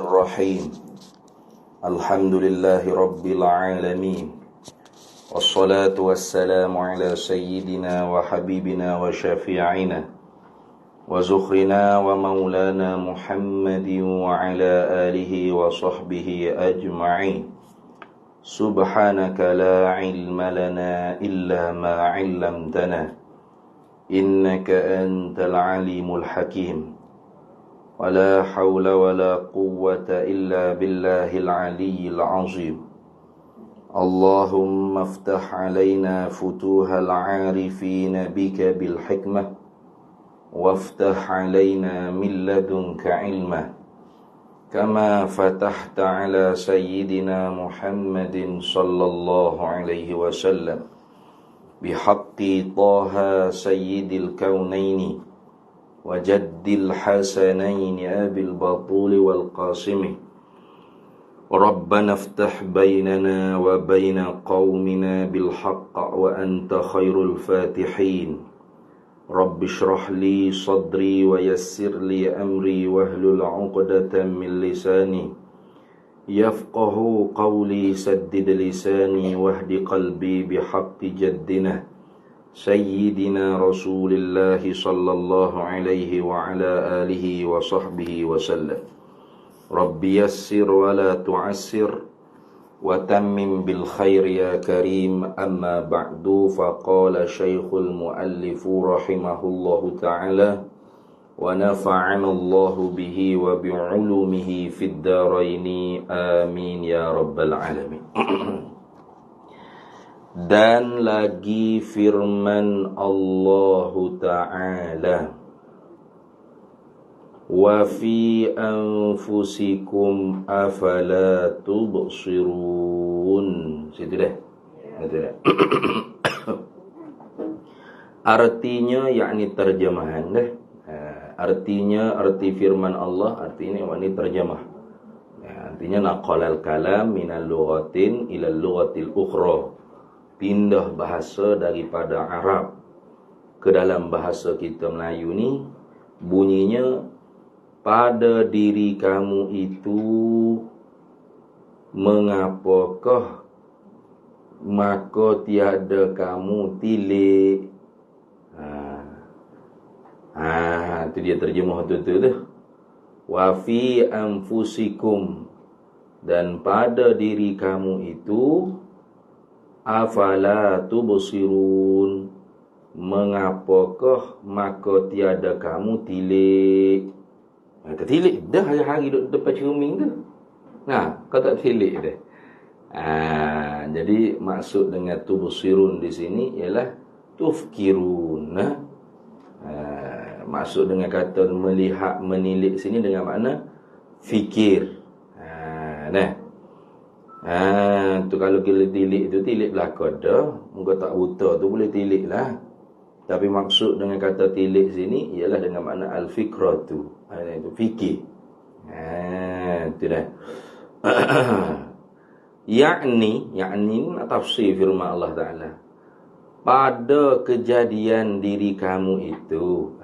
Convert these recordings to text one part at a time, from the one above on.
Bismillahirrahmanirrahim. Alhamdulillahi Rabbil Alamin. Wassalatu wassalamu ala sayyidina wa habibina wa syafi'ina wa zukhrina wa maulana Muhammadin wa ala alihi wa sahbihi ajma'in. Subhanaka la ilma lana illa ma 'allamtana innaka antal alimul hakim. ولا حول ولا قوة إلا بالله العلي العظيم. اللهم افتح علينا فتوح العارفين بك بالحكمة وافتح علينا من لدنك علما كما فتحت على سيدنا محمد صلى الله عليه وسلم بحق طه سيد الكونين وجد الحسنين أبي البطول والقاسم. ربنا افتح بيننا وبين قومنا بالحق وأنت خير الفاتحين. رب اشرح لي صدري ويسر لي أمري واحلل عقدة من لساني يفقه قولي سدد لساني واهد قلبي بحق جدنا Sayyidina Rasulillahi sallallahu alaihi wa ala alihi wa sahbihi wa sallam. Rabbi yassir wa la tu'assir wa tammim bil khair ya karim. Amma ba'du, faqala syekhul muallifu rahimahullahu ta'ala wa nafa'ana Allahu bihi wa bi'ulumihi fid daraini amin ya rabbal alamin. Dan lagi firman Allah Ta'ala, wa fi anfusikum afala tubsirun. Situ dah. Artinya, yakni terjemahan dah. Artinya, arti firman Allah, artinya yakni terjemah. Artinya naqalal kalam minal lughatin ila lughatil ukhra. Pindah bahasa daripada Arab ke dalam bahasa kita Melayu ni, bunyinya, pada diri kamu itu mengapakah maka tiada kamu tilik. Itu dia terjemah tu. Wa fi anfusikum, dan pada diri kamu itu afala tubsirun, mengapakah maka tiada kamu tilik. Tilik dah hari-hari duduk depan cermin tu. Kau tak tilik dah. Jadi maksud dengan tubsirun di sini ialah tufkirun. Maksud dengan kata melihat, menilik sini dengan makna fikir. Tu kalau kita tilik tu, tilik belakang dah. Muka tak buta tu boleh tilik lah. Tapi maksud dengan kata tilik sini ialah dengan makna al-fikratu. Itu fikir. Itu dah. Yakni tafsir firman Allah Ta'ala, pada kejadian diri kamu itu.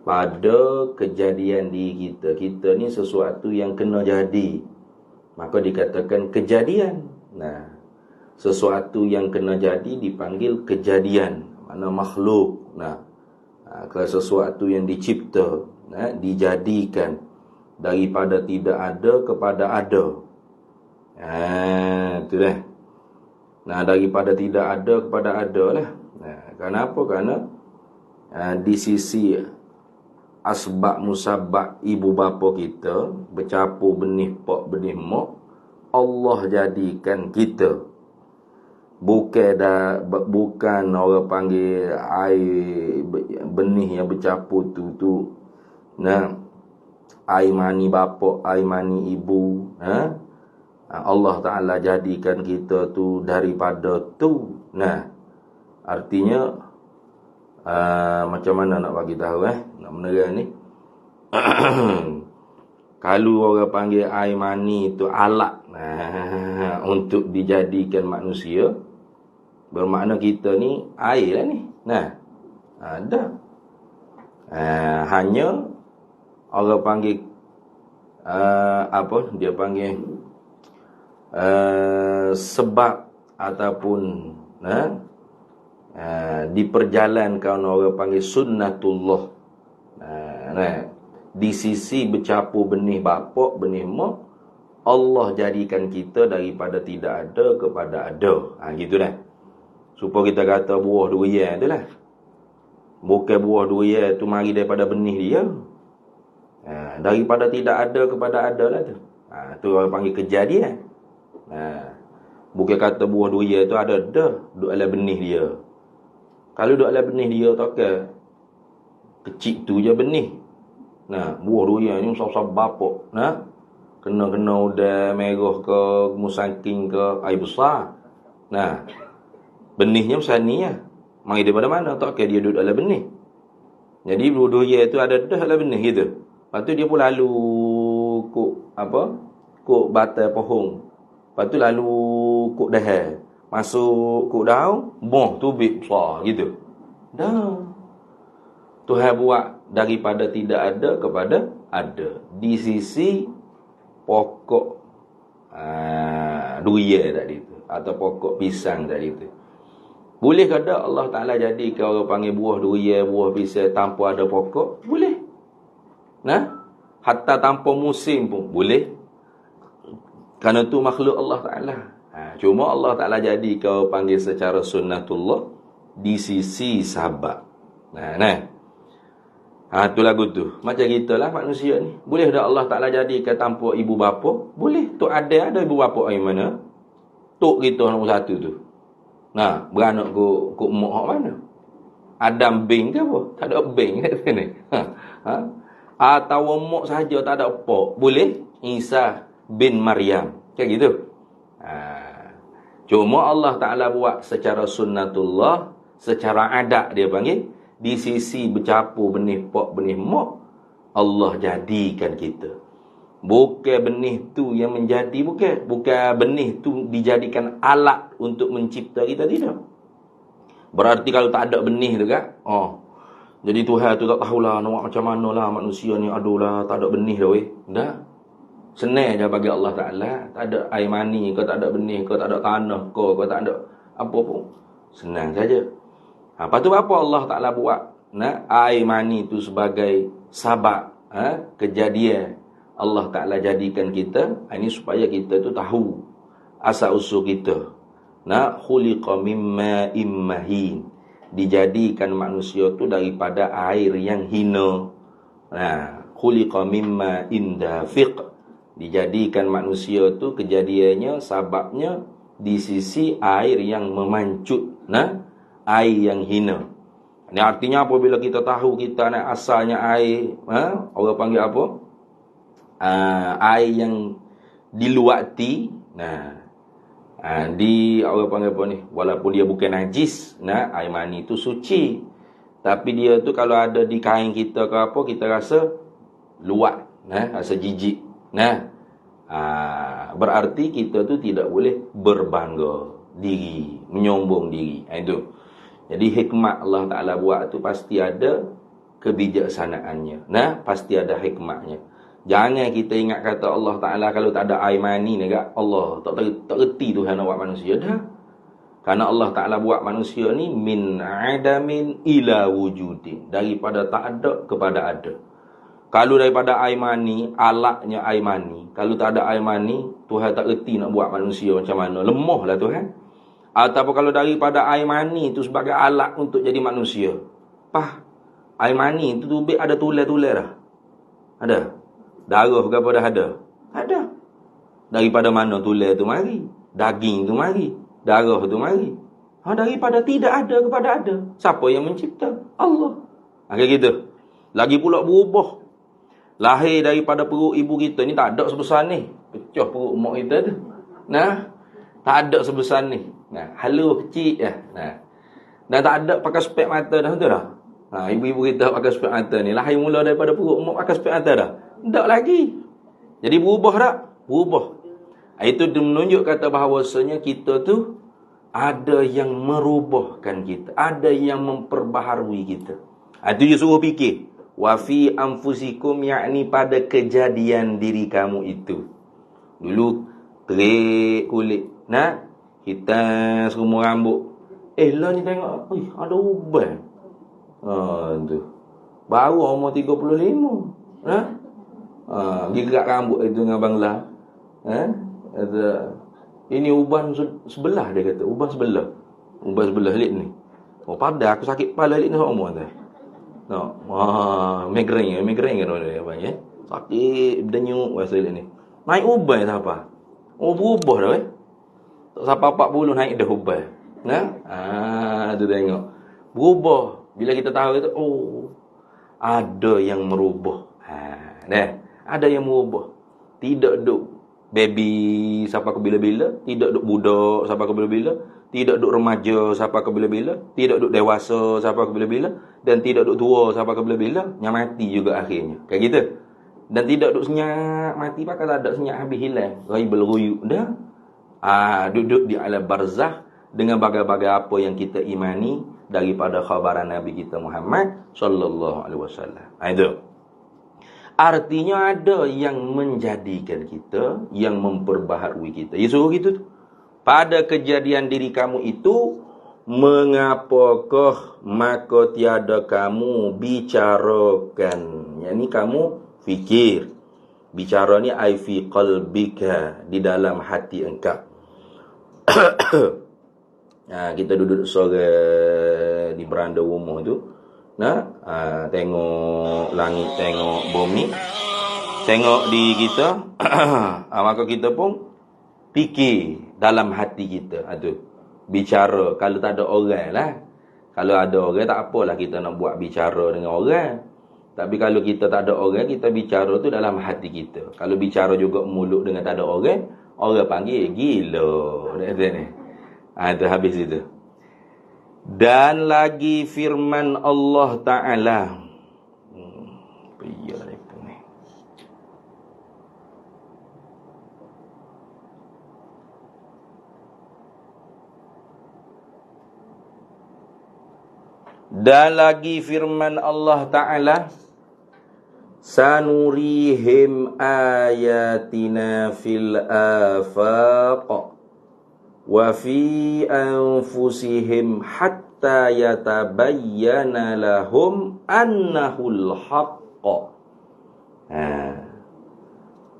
Pada kejadian diri kita. Kita ni sesuatu yang kena jadi, maka dikatakan kejadian. Sesuatu yang kena jadi dipanggil kejadian, makna makhluk. Kalau sesuatu yang dicipta, dijadikan daripada tidak ada kepada ada. Itu dah. Daripada tidak ada kepada ada lah. Kenapa? Kerana di sisi asbab musabab ibu bapa kita, bercampur benih pak benih mak, Allah jadikan kita. Bukan orang panggil air benih yang bercampur tu air mani bapa, air mani ibu. Allah Ta'ala jadikan kita tu daripada tu. Artinya macam mana nak bagi tahu nak menerang ni. Kalau orang panggil air mani itu alat untuk dijadikan manusia, bermakna kita ni air lah ni. Ada. Hanya orang panggil apa dia panggil, sebab ataupun diperjalankan orang panggil sunnatullah. Di sisi bercampur benih bapak, benih mak, Allah jadikan kita daripada tidak ada kepada ada. Gitu dah. Supaya kita kata buah durian tu lah. Bukan buah durian tu mari daripada benih dia. Daripada tidak ada kepada ada lah tu. Tu orang panggil kejadian. Bukan kata buah durian tu ada dah, duduk dalam benih dia. Kalau duduk dalam benih dia tak kecil tu je benih. Buah durian ni besar-besar bapak. Kena-kena udah merah ke, musangking ke, air besar. Benihnya besar ni lah. Mari daripada mana? Tak kira dia duduk dalam benih. Jadi buah durian tu ada dah dalam benih gitu. Lepas tu dia pun lalu kok batai pohon. Lepas tu lalu kok dahan. Masuk kok daun, boh tubik besar gitu. Dah. Tuhan buat daripada tidak ada kepada ada. Di sisi pokok durian tadi tu, atau pokok pisang tadi tu. Boleh ke tak Allah Ta'ala jadikan orang panggil buah durian, buah pisang tanpa ada pokok? Boleh. Hatta tanpa musim pun boleh. Kerana tu makhluk Allah Ta'ala. Cuma Allah Ta'ala jadikan orang panggil secara sunnatullah di sisi sabab. Tu lagu tu. Macam kita lah manusia ni. Boleh tak Allah Ta'ala jadikan tanpa ibu bapa? Boleh. Tok ada ibu bapa yang mana? Tok kita nombor satu tu. Beranak ke mak hak mana? Adam bin ke apa? Tak ada bin kat sini. Atau mak saja tak ada apa. Boleh? Isa bin Maryam. Kayak gitu. Cuma Allah Ta'ala buat secara sunnatullah, secara adat dia panggil. Di sisi bercampur benih pak, benih mak, Allah jadikan kita. Bukan benih tu yang menjadi, bukan benih tu dijadikan alat untuk mencipta kita, tidak. Berarti kalau tak ada benih tu kan, jadi Tuhan tu tak tahulah nak macam mana lah manusia ni, adulah tak ada benih dah weh. Dah. Senang je bagi Allah Ta'ala. Tak ada air mani, kau tak ada benih, kau tak ada tanah, kau tak ada apa pun. Senang saja. Lepas tu apa Allah Ta'ala buat? Air mani tu sebagai sabab kejadian. Allah Ta'ala jadikan kita, ini supaya kita tu tahu asal usul kita. Khuliqa mimma immahin. Dijadikan manusia tu daripada air yang hina. Khuliqa mimma indafiq. Dijadikan manusia tu kejadiannya, sababnya di sisi air yang memancut. Air yang hina. Ini artinya apabila kita tahu kita asalnya air, orang panggil apa? Air yang diluati. Orang panggil apa ni? Walaupun dia bukan najis, air mani itu suci. Tapi dia tu kalau ada di kain kita ke apa, kita rasa luat, rasa jijik. Berarti kita tu tidak boleh berbangga diri, menyombong diri. Itu. Jadi hikmat Allah Ta'ala buat tu pasti ada kebijaksanaannya. Pasti ada hikmatnya. Jangan kita ingat kata Allah Ta'ala kalau tak ada air mani ni kat Allah tak reti Tuhan nak buat manusia dah. Karena Allah Ta'ala buat manusia ni min adamin ila wujudin. Daripada tak ada kepada ada. Kalau daripada air mani, alatnya air mani. Kalau tak ada air mani, Tuhan tak reti nak buat manusia macam mana. Lemah lah Tuhan. Ataupun kalau daripada air mani itu sebagai alat untuk jadi manusia. Air mani itu tubik ada tular-tular dah. Ada. Darah berapa dah ada? Ada. Daripada mana tular tu mari? Daging tu mari. Darah tu mari. Daripada tidak ada kepada ada. Siapa yang mencipta? Allah. Kayak gitu. Lagi pula berubah. Lahir daripada perut ibu kita ni tak ada sebesar ni. Pecah perut mak kita tu. Tak ada sebesar ni. Halus kecil je. Dan tak ada pakai spek mata dah, betul dah. Ibu-ibu kita pakai spek mata ni. Lahir mula daripada perut mak pakai spek mata dah. Tak lagi. Jadi berubah tak? Berubah. Itu menunjuk kata bahawasanya kita tu ada yang merubahkan kita. Ada yang memperbaharui kita. Itu dia suruh fikir. Wa fi anfusikum, yakni pada kejadian diri kamu itu. Dulu terik kulit, nah, hitam semua rambut. Lah ni tengok, ada uban. Tu. Baru umur 35. Gerak rambut itu dengan Bangla. Ini uban sebelah, dia kata. Uban sebelah. Uban sebelah lik ni. Pada aku sakit kepala lik ni semua tu. Migrain kan dia panggil. Sakit berdenyuk rasa lik ni. Naik uban siapa? Berubah dah tak sampai 40 naik dah uban. Tu tengok. Berubah. Bila kita tahu itu, ada yang merubah. Ada yang merubah. Tidak duk baby sampai ke bila-bila, tidak duk budak sampai ke bila-bila, tidak duk remaja sampai ke bila-bila, tidak duk dewasa sampai ke bila-bila, dan tidak duk tua sampai ke bila-bila, yang mati juga akhirnya. Kayak gitu. Dan tidak duk senyap mati, pakai tak ada senyap habis hilang. Ghaibul ghuyub dah. Duduk di alam barzah dengan bagai-bagai apa yang kita imani daripada khabaran Nabi kita Muhammad sallallahu alaihi wasallam. Itu. Artinya ada yang menjadikan kita, yang memperbaharui kita. Ya suruh gitu tu. Pada kejadian diri kamu itu, mengapakah maka tiada kamu bicarakan? Yang ni kamu fikir. Bicara ni ai fi qalbika, di dalam hati engkau. Kita duduk sore di beranda rumah tu. Tengok langit, tengok bumi, tengok di kita. Maka kita pun fikir dalam hati kita. Bicara. Kalau tak ada orang lah. Kalau ada orang tak apalah kita nak buat bicara dengan orang. Tapi kalau kita tak ada orang, kita bicara tu dalam hati kita. Kalau bicara juga mulut dengan tak ada orang, orang panggil gila. Itu habis itu. Dan lagi firman Allah Ta'ala. Dan lagi firman Allah Ta'ala, sanurihim ayatina fil afaq wa fi anfusihim hatta yatabayyana lahum annahul haqq.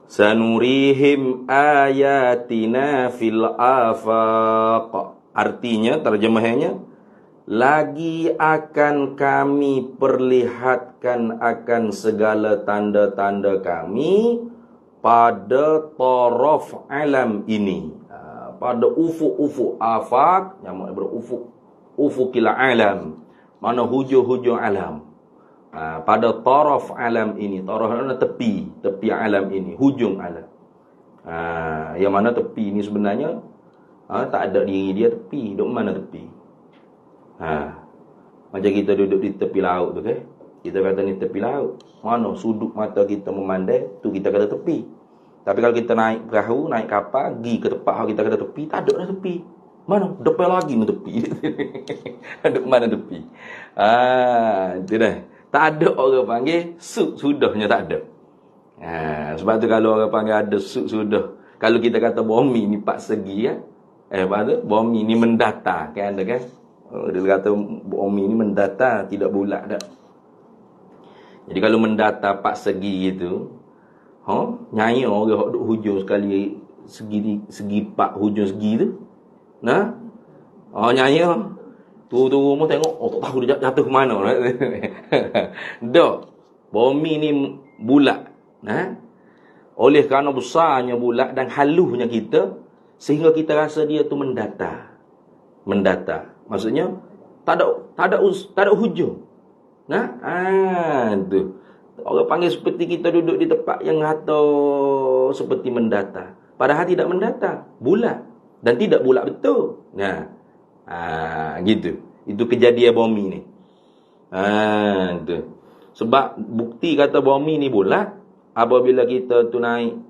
Sanurihim ayatina fil afaq. Artinya, terjemahannya, lagi akan kami perlihatkan akan segala tanda-tanda kami pada taraf alam ini. Pada ufuk-ufuk afaq, yang makna berufuk, ufukil alam, mana hujung-hujung alam. Pada taraf alam ini, taraf mana tepi alam ini, hujung alam. Yang mana tepi ini sebenarnya tak ada diri dia tepi. Duk mana tepi? Macam kita duduk di tepi laut tu kan. Kita kata ni tepi laut. Mana sudut mata kita memandai, tu kita kata tepi. Tapi kalau kita naik perahu, naik kapal, pergi ke tempat kita kata tepi, tak ada dah tepi. Mana? Depan lagi ni tepi. Duduk mana tepi? Itu dah. Tak ada orang panggil sudahnya tak ada. Sebab tu kalau orang panggil ada sudah. Kalau kita kata bumi ni 4 segi kan. Apa tu? Bumi ni mendatar kan ada kan? Dia kata bumi ni mendatar, tidak bulat dah. Jadi kalau mendatar 4 segi gitu, nyanyi orang duk hujung sekali segi 4 hujung segi tu. Nyanyi tu rumah tengok, tak tahu dia jatuh ke mana. Dak. Bumi ni bulat. Oleh kerana besarnya bulat dan halusnya kita, sehingga kita rasa dia tu mendatar. Maksudnya tak ada hujung. Tu. Orang panggil seperti kita duduk di tempat yang rata seperti mendatar. Padahal tidak mendatar, bulat dan tidak bulat betul. Gitu. Itu kejadian bumi ni. Tu. Sebab bukti kata bumi ni bulat apabila kita tu naik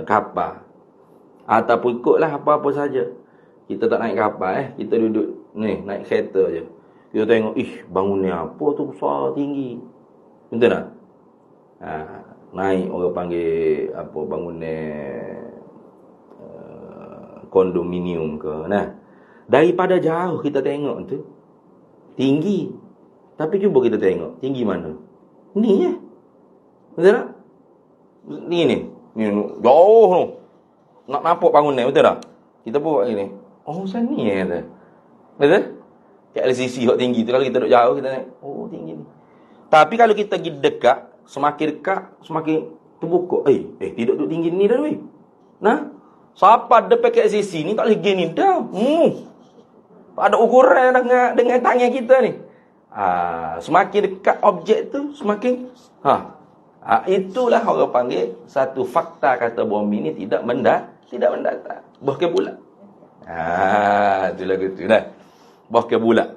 kapal. Ataupun ikutlah apa-apa saja. Kita tak naik kapal kita duduk ni naik kereta je. Kita tengok, bangunan apa tu besar tinggi. Betul tak? Naik orang panggil apa, bangunan kondominium ke. Nah, daripada jauh kita tengok tu tinggi. Tapi cuba kita tengok tinggi mana? Ni je. Betul tak? Ni jauh tu. Nak nampak bangunan, betul tak? Kita buat gini. Oh, sana ni kata. Betul? Kat LCC hok tinggi tu, kalau kita duduk jauh kita tengok, oh tinggi ni. Tapi kalau kita pergi dekat, semakin dekat semakin terbuka. Tidak duduk tinggi ni dah weh. Nah, siapa dekat kat LCC ni tak boleh gini dah. Tak ada ukuran dengan tangan kita ni. Semakin dekat objek tu semakin itulah orang panggil satu fakta kata bumi ni tidak mendatar. Bahkan bulat. Itulah gitu dah. Bahkan bulat.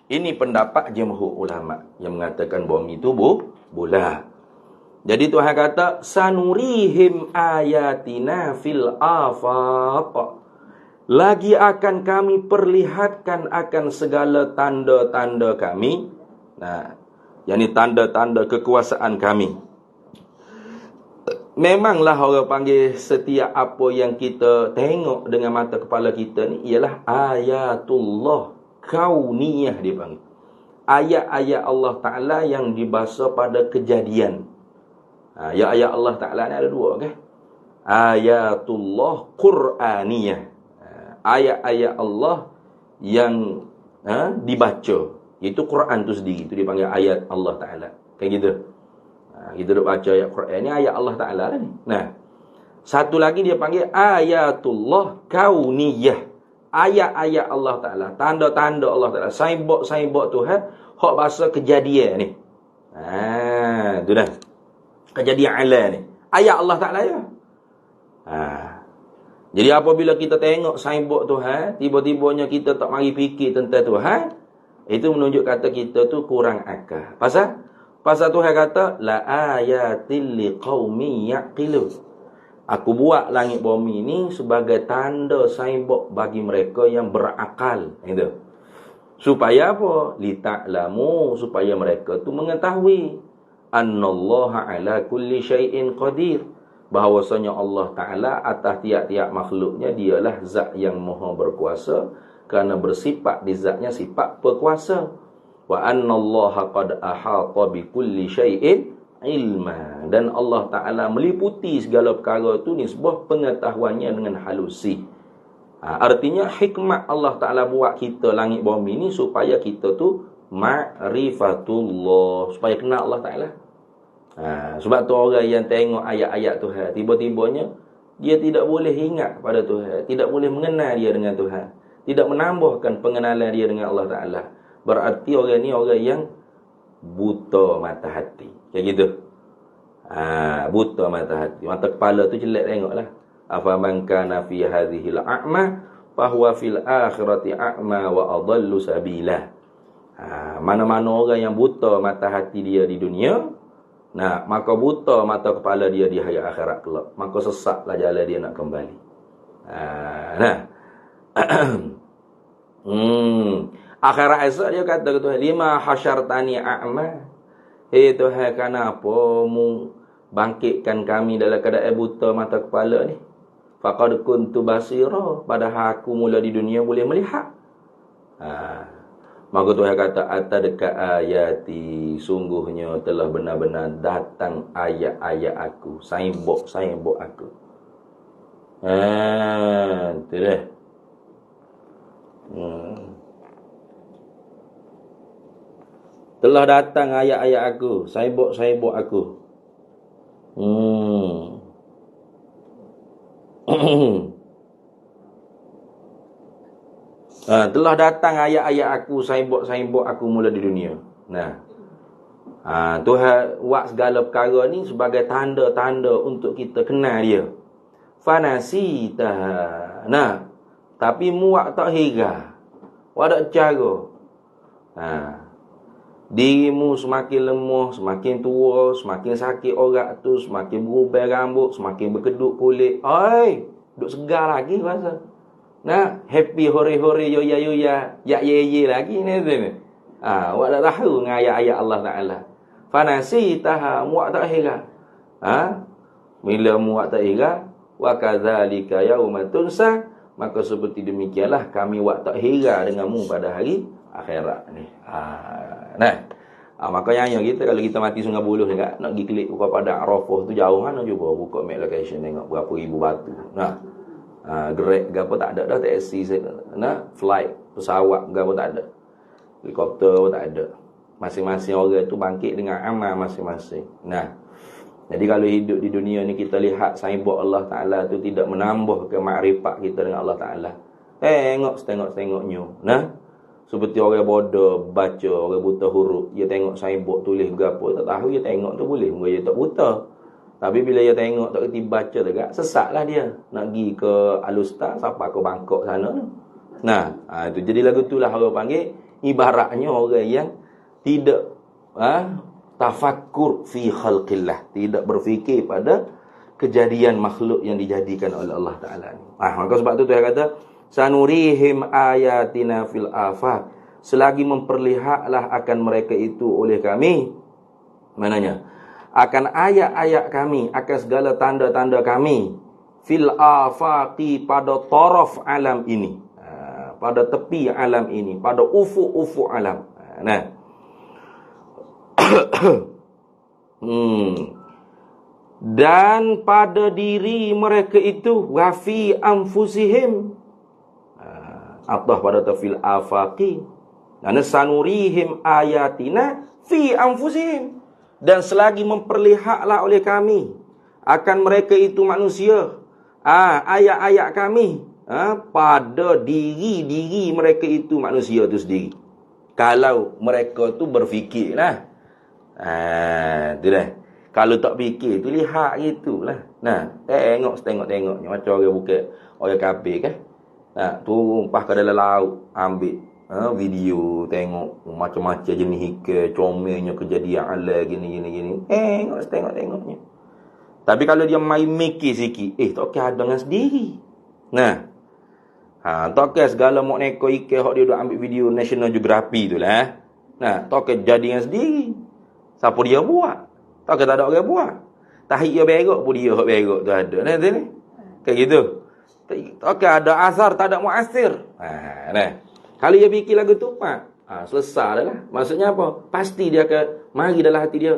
Ini pendapat jumhur ulama yang mengatakan bumi itu bulat. Jadi Tuhan kata sanurihim ayatina fil afaq. Lagi akan kami perlihatkan akan segala tanda-tanda kami. Nah, yakni tanda-tanda kekuasaan kami. Memanglah orang panggil setiap apa yang kita tengok dengan mata kepala kita ni ialah ayatullah kauniyah dia panggil. Ayat-ayat Allah Ta'ala yang dibahasa pada kejadian. Ayat-ayat Allah Ta'ala ni ada dua kan? Ayatullah Qur'aniyah. Ayat-ayat Allah yang dibaca. Itu Quran tu sendiri. Itu dipanggil ayat Allah Ta'ala. Kayak gitu. Kita duk baca ayat Quran ni ayat Allah Ta'ala lah ni. Nah, satu lagi dia panggil ayatullah kauniyah. Ayat-ayat Allah Ta'ala, tanda-tanda Allah Ta'ala, signboard Tuhan hak bahasa kejadian ni. Tu dah. Kejadian alam ni. Ayat Allah Ta'ala ya. Jadi apabila kita tengok signboard Tuhan, tiba-tibanya kita tak mari fikir tentang Tuhan, itu menunjuk kata kita tu kurang akal. Pasal Tuhan kata la ayatil liqaumin yaqilun. Aku buat langit bumi ni sebagai tanda signboard bagi mereka yang berakal. Itu. Supaya apa? Lita'lamu, supaya mereka tu mengetahui annallaha ala kulli syai'in qadir. Bahawasanya Allah Ta'ala atas tiap-tiap makhluknya dialah zat yang maha berkuasa, kerana bersifat di zatnya sifat berkuasa. Wa annallaha qad ahata bi kulli syai'in ilma. Dan Allah Ta'ala meliputi segala perkara tu ni sebuah pengetahuannya dengan halusi. Artinya hikmat Allah Ta'ala buat kita langit bumi ni supaya kita tu ma'rifatullah, supaya kenal Allah Ta'ala. Sebab tu orang yang tengok ayat-ayat Tuhan, tiba-tibanya dia tidak boleh ingat pada Tuhan, tidak boleh mengenal dia dengan Tuhan, tidak menambahkan pengenalan dia dengan Allah Ta'ala. Berarti orang ni orang yang buta mata hati. Kayak gitu. Buta mata hati. Mata kepala tu jelek tengoklah. Afaman kana fi hadhil a'ma fahuwa fil akhirati a'ma wa adallu sabila. Mana-mana orang yang buta mata hati dia di dunia, nah, maka buta mata kepala dia di hari akhirat kelak. Maka sesatlah jalan dia nak kembali. Akhirat esok dia kata ke Tuhan, lima hasyartani a'ma. Hei Tuhan, kenapa mu bangkitkan kami dalam keadaan buta mata kepala ni? Faqad kuntu basira, padahal aku mula di dunia boleh melihat. Maka Tuhan kata, atadka ayati, sungguhnya telah benar-benar datang ayat-ayat aku, signboard aku. Itu dah. Telah datang ayat-ayat aku, signboard aku. Telah datang ayat-ayat aku, signboard aku mula di dunia. Tuhan buat segala perkara ni sebagai tanda-tanda untuk kita kenal dia. Fanasita. Tapi muak tak hira. Wadak cara. Dirimu semakin lemah, semakin tua, semakin sakit orat tu, semakin berubah rambut, semakin berkedut kulit. Duk segar lagi rasa. Happy hore-hore yoya-yoya, yak ye lagi ni. Awak dah tahu dengan ayat-ayat Allah Ta'ala. Fanasitaha, muak tak hira. Bila muak tak hira, wa kadzalika yauma tunsa, maka seperti demikianlah kami wak tak hira denganmu pada hari akhirat ni. Makanya kita kalau kita mati Sungai Buloh dekat nak pergi klik buka padang Arafah tu jauh mana cuba buka map location tengok berapa ribu batu. Grab ke apa tak ada dah, taksi flight pesawat ke apa tak ada. Helikopter pun tak ada. Masing-masing orang tu bangkit dengan amal masing-masing. Jadi kalau hidup di dunia ni kita lihat signboard Allah Ta'ala tu tidak menambah ke makrifat kita dengan Allah Ta'ala. Tengok setengok-setengoknya. Seperti orang bodoh baca, orang buta huruf, dia tengok signboard tulis berapa, tak tahu dia tengok tu boleh, dia tak buta. Tapi bila dia tengok tak kerti baca dekat, sesatlah dia. Nak pergi ke Al-Ustaz, siapa ke Bangkok sana tu. Itu jadi lagu tu lah orang panggil ibaratnya orang yang tidak tafakkur fi khalqillah, tidak berfikir pada kejadian makhluk yang dijadikan oleh Allah Ta'ala ni. Maka sebab tu Tuhan kata sanurihim ayatina fil afaq, selagi memperlihatlah akan mereka itu oleh kami, mananya akan ayat-ayat kami, akan segala tanda-tanda kami, fil afaqi, pada taraf alam ini, pada tepi alam ini, pada ufuk-ufuk alam. Dan pada diri mereka itu, wafi anfusihim, atah pada tafil afaqi, dan sanurihim ayatina fi anfusihim, dan selagi memperlihatlah oleh kami akan mereka itu manusia ayat-ayat kami pada diri-diri mereka itu manusia itu sendiri. Kalau mereka tu berfikirlah, tu dah. Kalau tak fikir tu lihat gitulah. Tengok setengok-tengoknya macam orang buka orang kafir kan. Tumpah ke dalam laut, ambil video, tengok macam-macam jenis ikan, comelnya kejadian alam gini. Tengok setengok-tengoknya. Tapi kalau dia main mikir sikit, tak kira ada dengan sendiri. Tak kira segala mok neko ikan hok dia duk ambil video National Geographic tu lah. Tak kira jadi dengan sendiri. Siapa dia buat? Tak kira tak ada orang buat. Tahik dia berok pun dia hok berok tu ada. Ni. Kayak gitu. Okey, ada asar, tak ada muasir. Kalau dia fikir lagu tu, selesai dah lah. Maksudnya apa? Pasti dia akan mari dalam hati dia,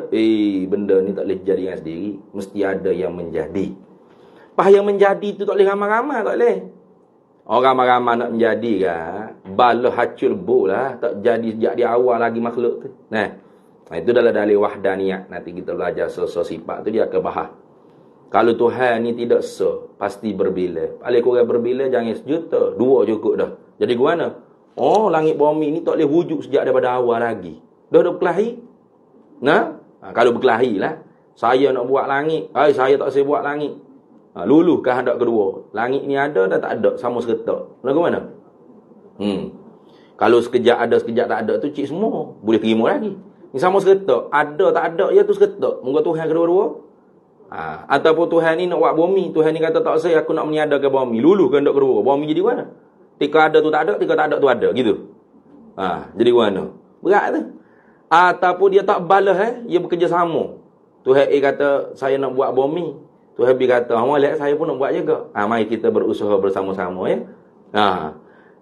benda ni tak boleh jadi dengan sendiri. Mesti ada yang menjadi. Yang menjadi tu tak boleh ramai-ramai, tak boleh. Orang ramai-ramai nak menjadi kan, balah hacul bu lah. Tak jadi sejak di awal lagi makhluk tu. Itu dalam dalil wahdaniyah. Nanti kita belajar sifat tu dia akan bahas. Kalau Tuhan ni tidak pasti berbila. Paling kurang berbila jangan sejuta, 2 cukup dah. Jadi gimana? Langit bumi ni tak boleh wujud sejak daripada awal lagi. Dah berkelahi. Kalau berkelahi lah. Saya nak buat langit, saya tak saya buat langit. Luluh kehendak kedua. Langit ni ada dan tak ada, sama seketak. Lagu mana? Kalau sekejap ada, sekejap tak ada tu cik semua boleh terima lagi. Ni sama seketak, ada tak ada je tu seketak. Moga Tuhan kedua-dua. Ataupun Tuhan ni nak buat bumi, Tuhan ni kata tak saya, aku nak meniadakan bumi. Luluh kehendak kedua. Bumi jadi mana? Tika ada tu tak ada, tika tak ada tu ada, gitu. Jadi mana? Berat tu. Ataupun dia tak balas, dia bekerja sama. Tuhan kata saya nak buat bumi, Tuhan B kata molek saya pun nak buat juga. Mari kita berusaha bersama-sama ya.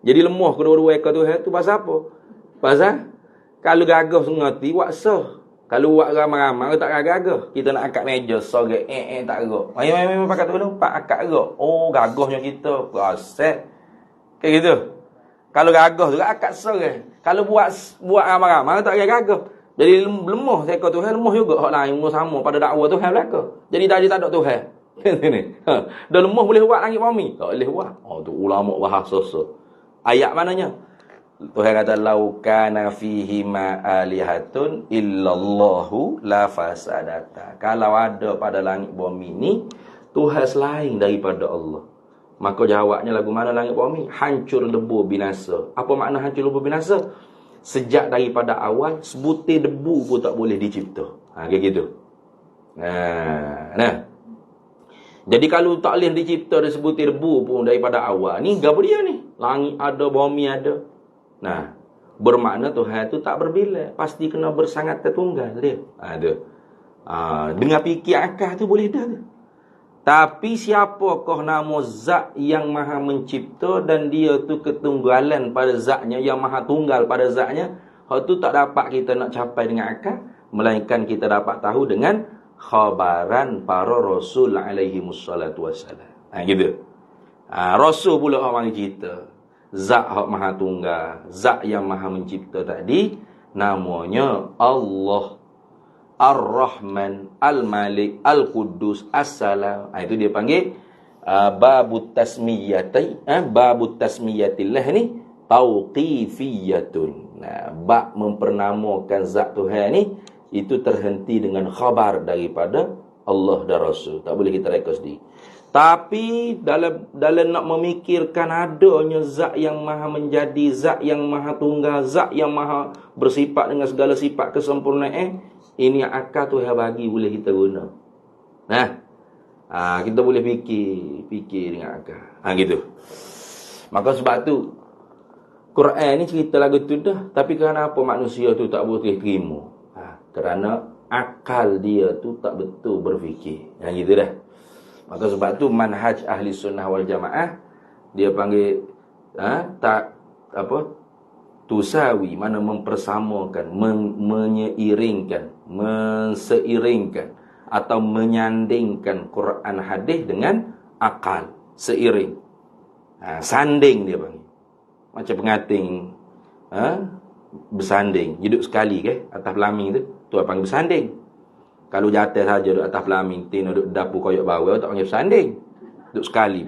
Jadi lemah kedua-dua ekor Tuhan tu pasal apa? Pasal kalau gagah sengati buat sah. Kalau buat ramai-ramai tak gagah. Kita nak angkat meja sorek tak gerak. Mari pakai tu dulu, pak angkat gerak. Gagahnya kita proses. Kayak gitu. Kalau gagah juga akad sorek. Kalau buat ramai-ramai tak gagah. Jadi lemah seekor Tuhan, lemah juga hak lain sama pada dakwah Tuhan belaka. Jadi tadi tak ada Tuhan. Ni. Dah lemah boleh buat langit bumi. Tak boleh buat. Tu ulama bahasa ayat mananya? Tuhan kata lau kana fihi ma alihatun illallahu la fasadata. Kalau ada pada langit bumi ni Tuhan selain daripada Allah, maka jawabnya lagu mana langit bumi? Hancur lebur binasa. Apa makna hancur lebur binasa? Sejak daripada awal sebutir debu pun tak boleh dicipta. Kayak gitu. Jadi kalau tak boleh dicipta dari sebutir debu pun daripada awal, ni gapo dia ni? Langit ada, bumi ada. Bermakna Tuhan tu tak berbila, pasti kena bersangat tertunggal dia. Dengar fikir akal tu boleh dah tu. Tapi siapakah nama zat yang maha mencipta dan dia tu ketunggalan pada zatnya, yang maha tunggal pada zatnya, hal tu tak dapat kita nak capai dengan akal, melainkan kita dapat tahu dengan khabaran para rasul alaihi wassalatu wassalam. Gitu. Rasul pula orang cerita zat hak maha tunggal, zat yang maha mencipta tadi namanya Allah Ar-Rahman, Al-Malik, Al-Quddus, As-Salam. Itu dia panggil babut tasmiyati, babut tasmiyatillah ni tauqifiyatun. Bab mempernamakan zat Tuhan ni itu terhenti dengan khabar daripada Allah dan Rasul. Tak boleh kita reka sendiri. Tapi dalam nak memikirkan adanya zat yang maha menjadi, zat yang maha tunggal, zat yang maha bersifat dengan segala sifat kesempurnaan, ini akal Tuhan bagi boleh kita guna. Kita boleh fikir dengan akal. Gitu. Maka sebab tu Quran ni cerita lagu tu dah, tapi kenapa manusia tu tak boleh terima? Kerana akal dia tu tak betul berfikir. Gitu dah. Maka sebab tu manhaj ahli sunnah wal jamaah dia panggil tusawi, mana mempersamakan, menyeiringkan, menseiringkan atau menyandingkan Quran hadis dengan akal, seiring. Sanding dia panggil. Macam pengantin bersanding, duduk sekali atas pelaming tu panggil bersanding. Kalau jatuh saja duduk atas pelaming, tin duduk dapur koyak bawah, tak panggil bersanding. Duduk sekali,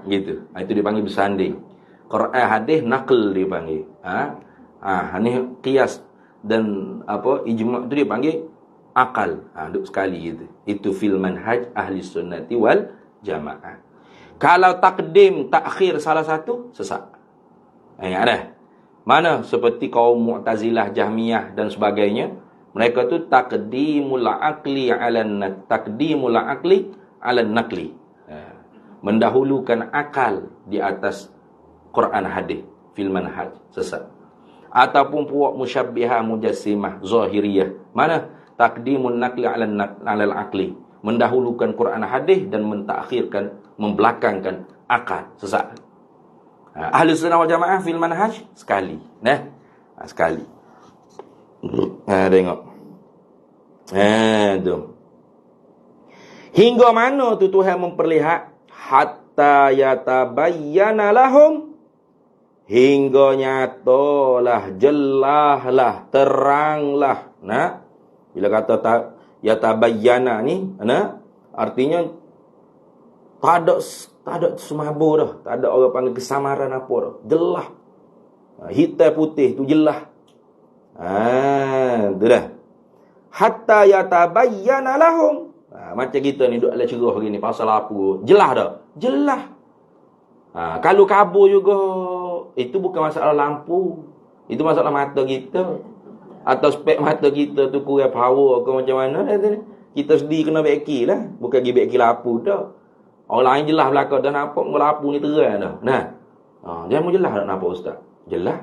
gitu. Itu dia panggil bersanding. Quran hadis naql dia panggil. Ni qiyas dan ijma' tu dia panggil akal. Duduk sekali gitu. Itu fil manhaj ahli sunnati wal jamaah. Kalau takdim takhir salah satu, sesat. Ada. Mana seperti kaum Mu'tazilah, Jahmiyah dan sebagainya, mereka tu taqdimul aqli 'ala naqli. Mendahulukan akal di atas Quran hadis fil manhaj, sesat. Ataupun puak musyabbihah, mujassimah, zahiriyah, mana taqdimun naqli 'ala al-aqli, mendahulukan Quran hadis dan mentakhirkan, membelakangkan akal, sesat. Ahli sunnah wal jamaah fil manhaj sekali. Sekali. Tengok. Tu. Hingga mana tu Tuhan memperlihat hatta yatabayyana lahum, hingga nyatalah, jelaslah, teranglah. Bila kata yatabayyana ni, artinya tak ada semabur dah, tak ada orang panggil kesamaran apa dah. Jelas. Hitam putih tu jelas. Tu dah. Hatta yatabayyana lahum. Macam kita ni duduk ala cerah gini pasal apa? Jelas dah. Jelas. Kalau kabur juga, itu bukan masalah lampu. Itu masalah mata kita. Atau spek mata kita tu kurang power ke macam mana. Kita sendiri kena beki lah. Bukan pergi beki lampu dah. Orang lain jelas belakang dah nampak lampu ni terang dah. Dia mau jelas tak nampak ustaz? Jelas.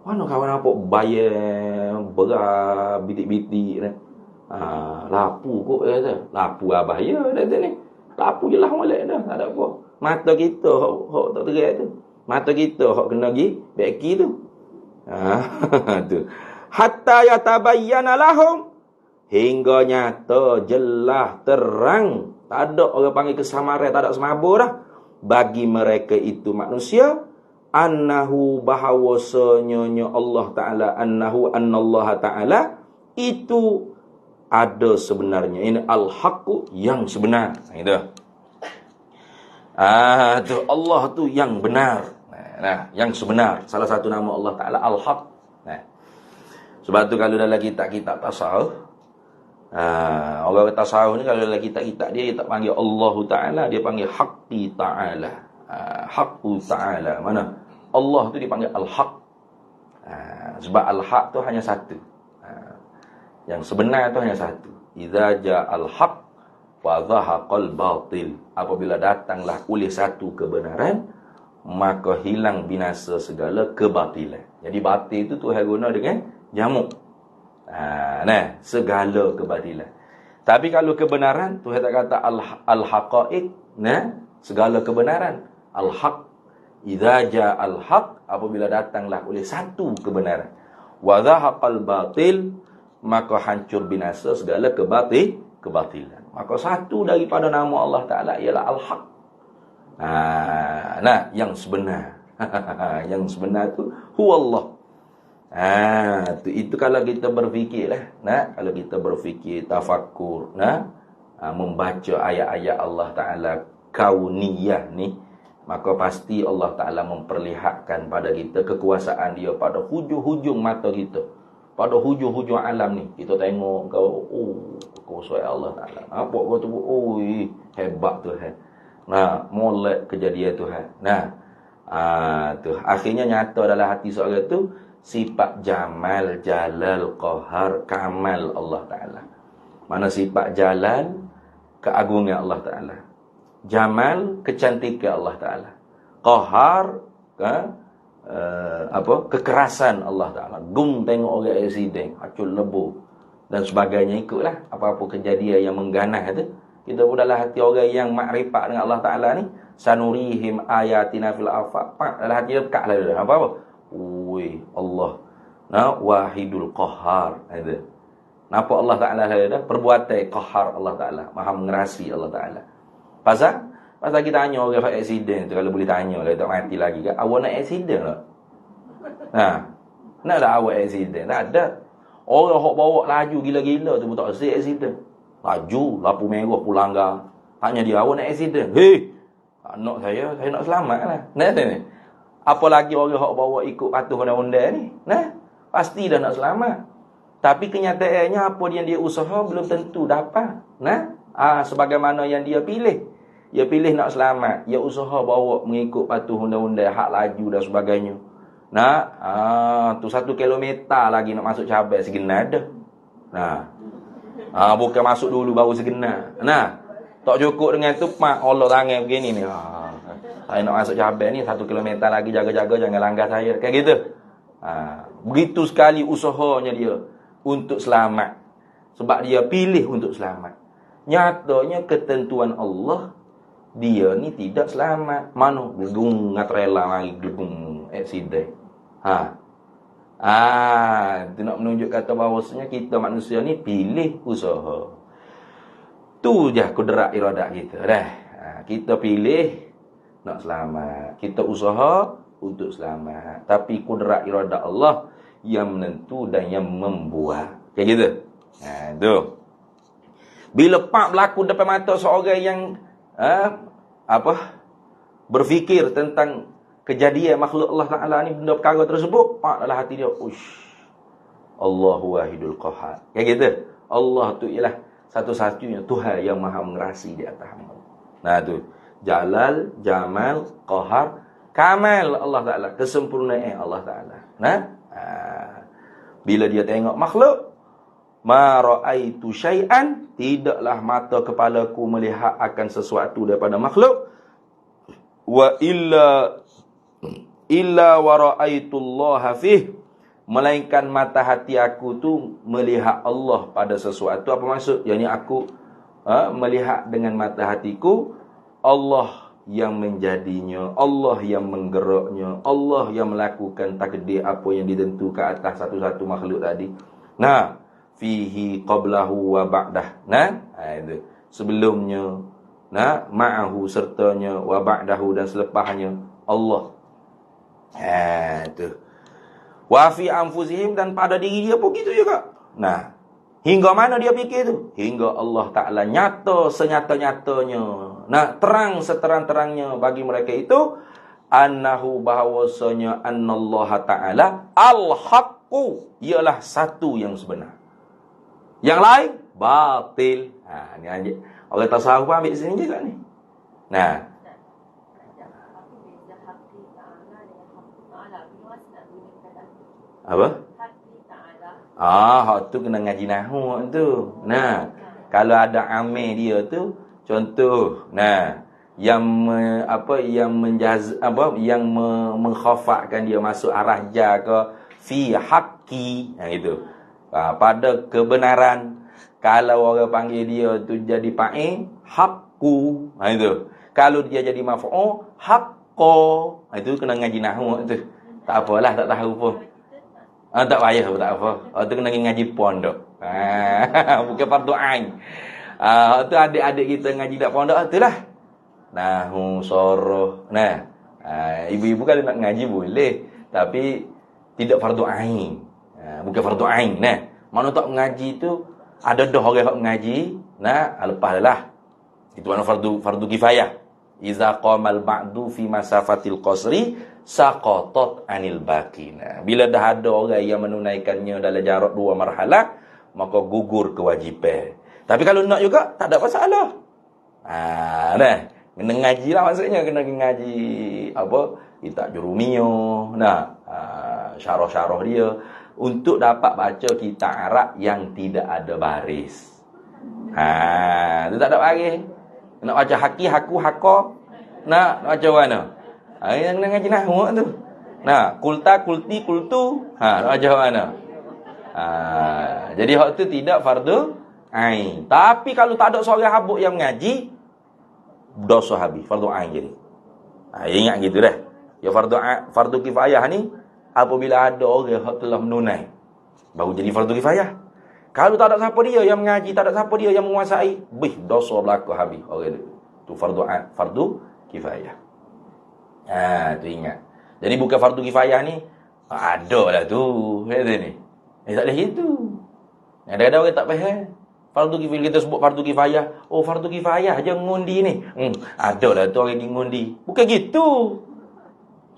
Mana kawan nampak bayang berat bitik-bitik ni. Lampu kot kata. Lampu abah ya dah ni. Lampu jelas molek dah, tak ada apa. Mata kita hok tak terang tu. Mata kita hok kena pergi beki tu. Tu. Hatta yatabayyana lahum, hingga nyata, jelas, terang. Tak ada orang panggil kesamaran, tak ada semabur dah. Bagi mereka itu manusia, annahu bahawasanya Allah Ta'ala, annallaha Ta'ala itu ada sebenarnya. Ini al-haqqu, yang sebenar. Itu. Tu Allah tu yang benar. Yang sebenar. Salah satu nama Allah Ta'ala al-haq. Sebab tu kalau dalam kitab-kitab tasawuf, orang tasawuf ni kalau dalam kitab-kitab dia tak panggil Allah Ta'ala, dia panggil Haqqi Ta'ala. Haqqu Ta'ala. Mana? Allah tu dipanggil Al-Haq. Sebab Al-Haq tu hanya satu. Yang sebenar tu hanya satu. Idza ja'al haq wa dhahaqal batil. Apabila datanglah oleh satu kebenaran, maka hilang binasa segala kebatilan. Jadi batil itu Tuhan guna dengan jamak. Segala kebatilan. Tapi kalau kebenaran, Tuhan tak kata al-haqaiq, segala kebenaran. Al-haq, idza jaa al-haq, apabila datanglah oleh satu kebenaran. Wa dhahaqal batil, maka hancur binasa segala kebatilan. Maka satu daripada nama Allah Ta'ala ialah al-haq. Yang sebenar. Yang sebenar tu huwallah. Itu kalau kita berfikirlah, kalau kita berfikir tafakkur, membaca ayat-ayat Allah Taala kauniyah ni, maka pasti Allah Taala memperlihatkan pada kita kekuasaan Dia pada hujung-hujung mata kita, pada hujung-hujung alam ni. Kita tengok kau, kekuasaan Allah Taala. Apa kau tu? Hebat Tuhan. Molek kejadian Tuhan. Tu akhirnya nyata dalam hati seorang tu sifat jamal, jalal, qahar, kamal Allah Ta'ala. Mana sifat jalal, keagungan Allah Ta'ala. Jamal, kecantikan Allah Ta'ala. Qahar, kekerasan Allah Ta'ala. Gum tengok orang accident, acul lebu dan sebagainya, ikutlah apa-apa kejadian yang mengganah tu. Kita pun dalam hati orang yang makrifat dengan Allah Ta'ala ni, sanurihim ayatina fil afaq. Dalam hati dia pekat lah apa-apa. Allah wahidul qahar. Nampak Allah Ta'ala ada perbuatan qahar Allah Ta'ala, maha mengerasi Allah Ta'ala. Pasal kita tanya orang yang accident tu, kalau boleh tanya, kalau tak mati lagi kan, awak nak accident tak? Nak tak awak accident? Tak ada. Orang yang bawa laju gila-gila tu pun tak rasa accident. Laju, lampu merah pulanggar. Hanya dia, awak nak accident? Nak saya nak selamat lah. Apa lagi orang yang bawa ikut patuh undang-undang ni? Pasti dah nak selamat. Tapi kenyataannya apa yang dia usaha belum tentu dapat. Sebagaimana yang dia pilih. Dia pilih nak selamat. Dia usaha bawa mengikut patuh undang-undang, hak laju dan sebagainya. Tu 1 kilometer lagi nak masuk cabai segenar dah. Bukan masuk dulu baru segenar. Tak cukup dengan tu, Allah tangan begini ni. Saya nak masuk cabai ni 1 kilometer lagi, jaga-jaga jangan langgar saya. Kayak gitu. Begitu sekali usahanya dia untuk selamat. Sebab dia pilih untuk selamat. Nyatanya ketentuan Allah, dia ni tidak selamat. Mana? Gedung ngatrela lagi, gedung accident. Itu nak menunjuk kata bahawasanya kita manusia ni pilih usaha. Tu je kudrat iradat kita. Kita pilih nak selamat. Kita usaha untuk selamat. Tapi kudrat iradat Allah yang menentu dan yang membuat. Kayak gitu. Tu. Bila pak berlaku depan mata seorang yang berfikir tentang kejadian makhluk Allah Ta'ala ni, benda perkara tersebut, pak dalam hati dia, Allahu wahidul qahar. Kayak gitu. Allah tu ialah satu-satunya Tuhan yang maha mengerasi di atas hamba. Tu. Jalal, Jamal, Qahar, Kamal Allah Ta'ala, kesempurnaan Allah Ta'ala. Bila dia tengok makhluk, ma ra'aitu syai'an, tidaklah mata kepalaku melihat akan sesuatu daripada makhluk, wa illa wa ra'aitullaha fih, melainkan mata hati aku tu melihat Allah pada sesuatu. Apa maksud? Yang ni aku melihat dengan mata hatiku Allah yang menjadinya, Allah yang menggeraknya, Allah yang melakukan takdir apa yang ditentukan atas satu-satu makhluk tadi. Fihi qablahu wa ba'dah. Itu. Sebelumnya, ma'ahu sertanya, wa ba'dahu dan selepasnya Allah. Itu. Wa fi anfusihim, dan pada diri dia pun gitu juga. Hingga mana dia fikir tu? Hingga Allah Ta'ala nyata senyata-nyatanya. Terang seterang-terangnya bagi mereka itu. Annahu, bahawasanya annallaha Ta'ala al-haqqu, ialah satu yang sebenar. Yang lain, batil. Ni anjir. Orang tasawuf ambil sini je kat ni. Apa? Hak tu kena ngaji nahwu tu. Kalau ada amil dia tu, contoh, mengkhafakkan dia masuk arah ja ke fi haqqi, itu. Pada kebenaran. Kalau orang panggil dia tu jadi fa'il, haqqu, itu. Kalau dia jadi maf'ul, haqqo, itu kena ngaji nahwu tu. Tak apalah, tak tahu pun. Tak payah pun, tak apa. Tu kena ngaji pondok. Bukan fardu ain. Tu adik-adik kita ngaji dak pondok itulah. Nahwu, soroh. Nah, ibu-ibu kalau nak ngaji boleh, tapi tidak fardu ain. Bukan fardu ain. Nah, mana tak mengaji tu ada dah orang yang mengaji, nah lepas lah. Itu mana fardu kifayah. Iza qamal ba'du fi masafatil qasri saqatat anil baqi. Nah, bila dah ada orang yang menunaikannya dalam jarak 2 marhalah, maka gugur kewajipan. Tapi kalau nak juga tak ada masalah. Nah, kena ngaji lah maksudnya, kena ngaji apa? Kitab Jurumiyah. Nah, syarah-syarah dia untuk dapat baca kitab Arab yang tidak ada baris. Itu tak ada baris. Nak baca haki, haku, haka. Nak baca mana? Yang kena ngaji nahwu tu. Nah, kulta, kulti, kultu. Nak baca mana? Jadi hak tu tidak fardu ain. Tapi kalau tak ada seorang habuk yang mengaji, dosa habis, fardu ain jadi. Ingat gitu dah. Ya fardu kifayah ni apabila ada orang yang telah menunai, baru jadi fardu kifayah. Kalau tak ada siapa dia yang mengaji, tak ada siapa dia yang menguasai, dosa berlaku habis orang tu. Fardu kifayah. Tu ingat. Jadi bukan fardu kifayah ni ada lah tu. Kata ni. Tak boleh gitu. Ada-ada orang tak faham. Fardu kifayah, kita sebut fardu kifayah. Oh, fardu kifayah je ngundi ni. Ada lah tu orang ngundi. Bukan gitu.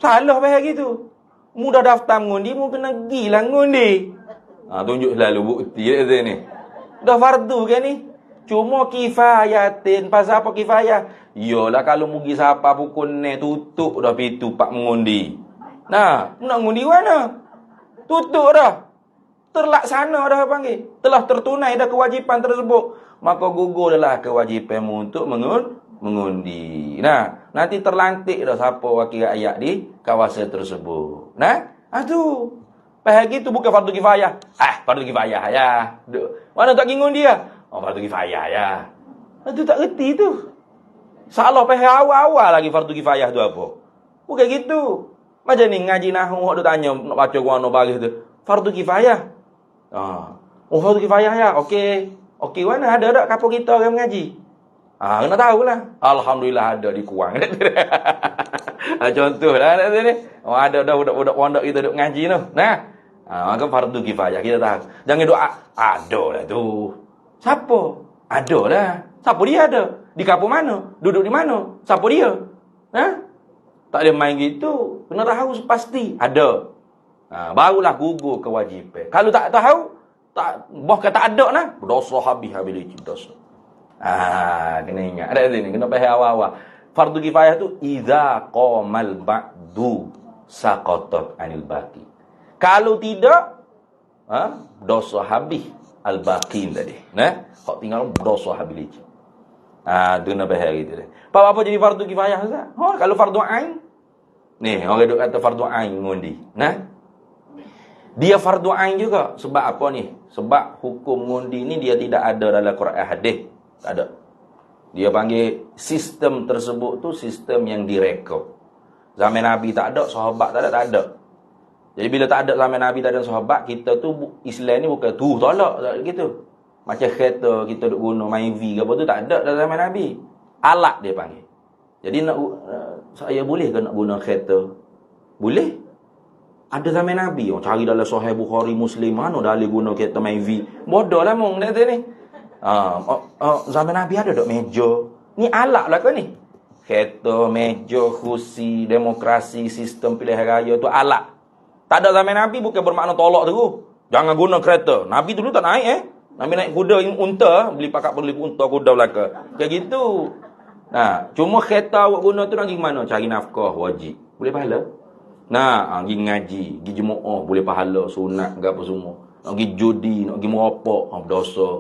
Salah faham gitu. Mudah daftar mengundi, mu kena gilah ngundi. Tunjuk selalu bukti kata ni. Dah fardu kan ni? Cuma kifayatin. Pasal apa kifayah? Yalah kalau mugi siapa pukul ni tutup dah pintu pak mengundi. Nah, nak ngundi mana? Tutup dah. Terlaksana dah panggil. Telah tertunai dah kewajipan tersebut. Maka gugurlah kewajipanmu untuk mengundi. Nah, nanti terlantik dah siapa wakil rakyat di kawasan tersebut. Nah, tu. Faham gitu bukan fardu kifayah. Fardu kifayah ya. Mana tak gingun dia? Fardu kifayah ya. Itu tak reti tu. Salah faham awal-awal lagi fardu kifayah tu apa? Bukan gitu. Macam ni ngaji nahwu hok tanya nak baca guano baris tu. Fardu kifayah. Fardu kifayah ya. Okey. Okey mana ada tak kapur kita orang mengaji? Kena tahulah. Alhamdulillah ada di Kuang. Contohlah ni. Ada dah budak-budak pondok kita duk ngaji tu. Nah, maka fardu kifayah kita tahu. Jangan doa. Ada lah tu. Siapa? Ada lah. Siapa dia ada? Di kampung mana? Duduk di mana? Siapa dia? Tak ada main gitu. Kena tahu pasti. Ada. Barulah gugur kewajipan. Kalau tak tahu, boh kata ada nah, dosa habis licin dosa. Kena ingat. Ada sini, kena faham awal-awal. Fardu kifayah tu idza qamal ba'du saqatat anil baqi. Kalau tidak, dosa habis al-baqin tadi. Nah, kau tinggal dosa habis licin. Tu kena faham gitu dah. Apa jadi fardu kifayah Ustaz? Kalau fardu ain, ni orang duk kata fardu ain ngundi. Nah, dia fardu ain juga. Sebab apa ni? Sebab hukum ngundi ni dia tidak ada dalam Quran hadis. Tak ada. Dia panggil sistem tersebut tu sistem yang direkod. Zaman Nabi tak ada, sahabat tak ada. Jadi bila tak ada zaman Nabi, tak ada sahabat, kita tu Islam ni bukan tu tolak tak gitu. Macam kereta kita duk guna main V ke apa tu tak ada dalam zaman Nabi. Alat dia panggil. Jadi saya boleh ke nak guna kereta? Boleh. Ada zaman Nabi. Cari dalam Sahih Bukhari, Muslim, mana dah boleh guna kereta main V. Bodoh lah mong kata ni. Zaman Nabi ada tak meja? Ni alat lah ke ni? Kereta, meja, kursi, demokrasi, sistem pilihan raya tu alat. Tak ada zaman Nabi bukan bermakna tolak tu. Jangan guna kereta. Nabi dulu tak naik Nabi naik kuda unta, beli pakat beli unta kuda belaka. Kayak gitu. Nah, cuma kereta awak guna tu nak pergi mana? Cari nafkah wajib. Boleh pahala? Nah, pergi ngaji, pergi jemaah, boleh pahala, sunat ke apa semua. Nak pergi judi, nak pergi merokok, dosa.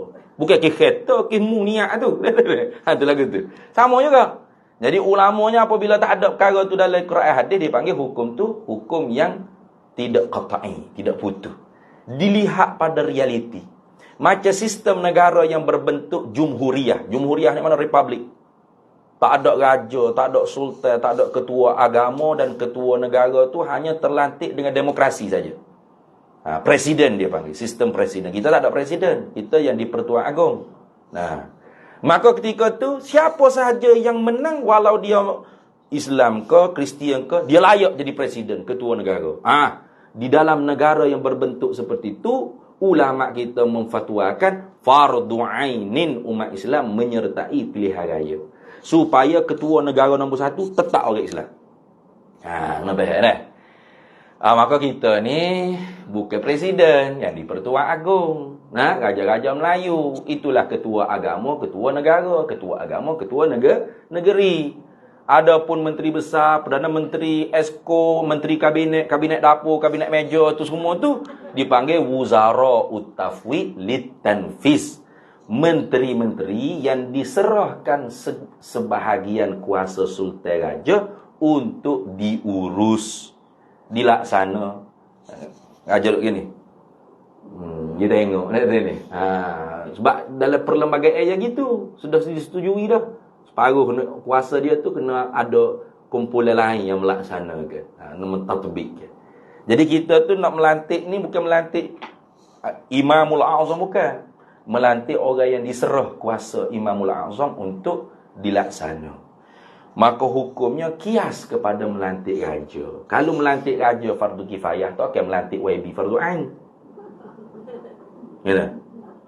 Bukan ke kereta, ke mu niat tu. Itu lagu tu. Sama juga. Jadi ulamanya apabila tak ada perkara tu dalam Quran hadis, dia panggil hukum tu hukum yang tidak qat'i, tidak putus. Dilihat pada realiti. Macam sistem negara yang berbentuk jumhuriyah. Jumhuriyah ni mana republik. Tak ada raja, tak ada sultan, tak ada ketua agama dan ketua negara tu hanya terlantik dengan demokrasi saja. Presiden dia panggil, sistem presiden. Kita tak ada presiden, kita yang di Pertuan Agong. Maka ketika tu siapa sahaja yang menang, walau dia Islam ke, Kristian ke, dia layak jadi presiden, ketua negara. Di dalam negara yang berbentuk seperti itu, ulama kita memfatwakan fardu ainin umat Islam menyertai pilihan raya, supaya ketua negara nombor 1 tetap orang Islam. Nampak dah. Maka kita ni bukan presiden yang di Pertuan Agong. Raja-raja Melayu. Itulah ketua agama, ketua negara, ketua agama, ketua negeri. Adapun menteri besar, perdana menteri, esko, menteri kabinet, kabinet dapur, kabinet meja, tu semua tu dipanggil wuzara utafwid litanfis. Menteri-menteri yang diserahkan sebahagian kuasa sultan raja untuk diurus, dilaksana. Raja duk gini. Dia tengok ni. Sebab dalam perlembagaan yang gitu sudah disetujui dah. Separuh kuasa dia tu kena ada kumpulan lain yang melaksanakan. Mentatbik. Jadi kita tu nak melantik ni bukan melantik Imamul Azam, bukan. Melantik orang yang diserah kuasa Imamul Azam untuk dilaksana. Maka hukumnya kias kepada melantik raja. Kalau melantik raja fardu kifayah, tu akan melantik YB fardu ain. Ya.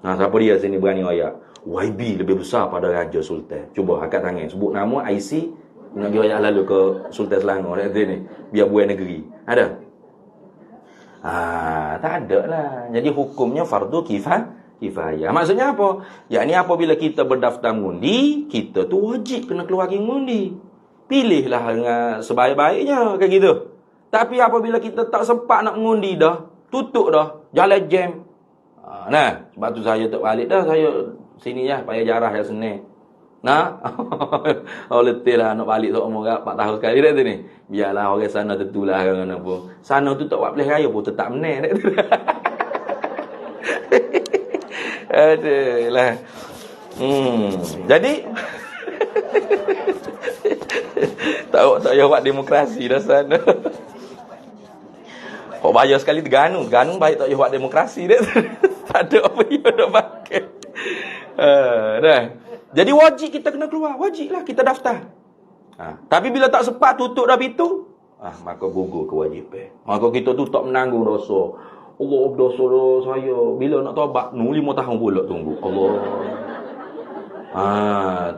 Siapa dia sini berani ayat YB lebih besar pada raja sultan? Cuba angkat tangan, sebut nama IC, nak pergi ayat lalu ke Sultan Selangor ni, biar buat negeri. Ada? Tak ada lah. Jadi hukumnya fardu kifayah. Maksudnya apa? Yakni apabila kita berdaftar mengundi, kita tu wajib kena keluar mengundi. Pilihlah dengan sebaik-baiknya, kayak gitu. Tapi apabila kita tak sempat nak mengundi dah, tutup dah, jalan jam. Sebab tu saya tak balik dah. Saya sini ya, payah jarah ya Senin. Letih lah nak balik tak umur 4 tahun sekali dah tu ni. Biarlah orang sana tentulah kan apa. Sana tu tak buat pelih raya pun tetap menang dah tu. Adalah. Jadi tak payah buat demokrasi dah sana. Kok bayar sekali terganung baik tak payah buat demokrasi dah. Tak ada apa yang nak pakai. Dah. Jadi wajib kita kena keluar, wajiblah kita daftar. Tapi bila tak sempat tutup dah pintu, maka gugur kewajipan. Maka kita tu tak menanggung dosa. Allah dosa saya. Bila nak taubat? 5 tahun pula tunggu. Allah.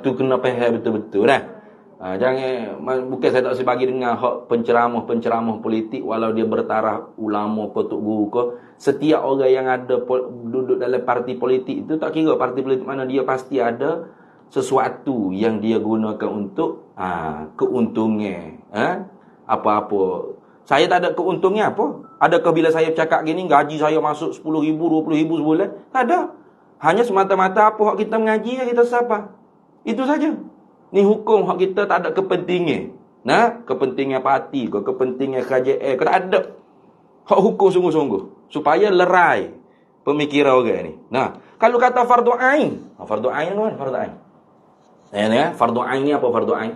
Tu kena faham betul-betul dah. Jangan, bukan saya tak bagi dengar hak penceramah politik, walau dia bertaraf ulama ke tok guru ke, setiap orang yang ada duduk dalam parti politik itu, tak kira parti politik mana, dia pasti ada sesuatu yang dia gunakan untuk keuntungan. Apa-apa. Saya tak ada keuntungnya apa? Adakah bila saya cakap gini, gaji saya masuk 10,000, 20,000 sebulan? Tak ada. Hanya semata-mata apa hak kita mengaji, kita siapa. Itu saja. Ni hukum hak kita tak ada kepentingan. Kepentingan parti ke, kepentingan kerajaan ke, tak ada. Hak hukum sungguh-sungguh. Supaya lerai pemikiran orang ni. Kalau kata fardu ain. Fardu ain kan? Fardu ain. Fardu ain ni apa fardu ain?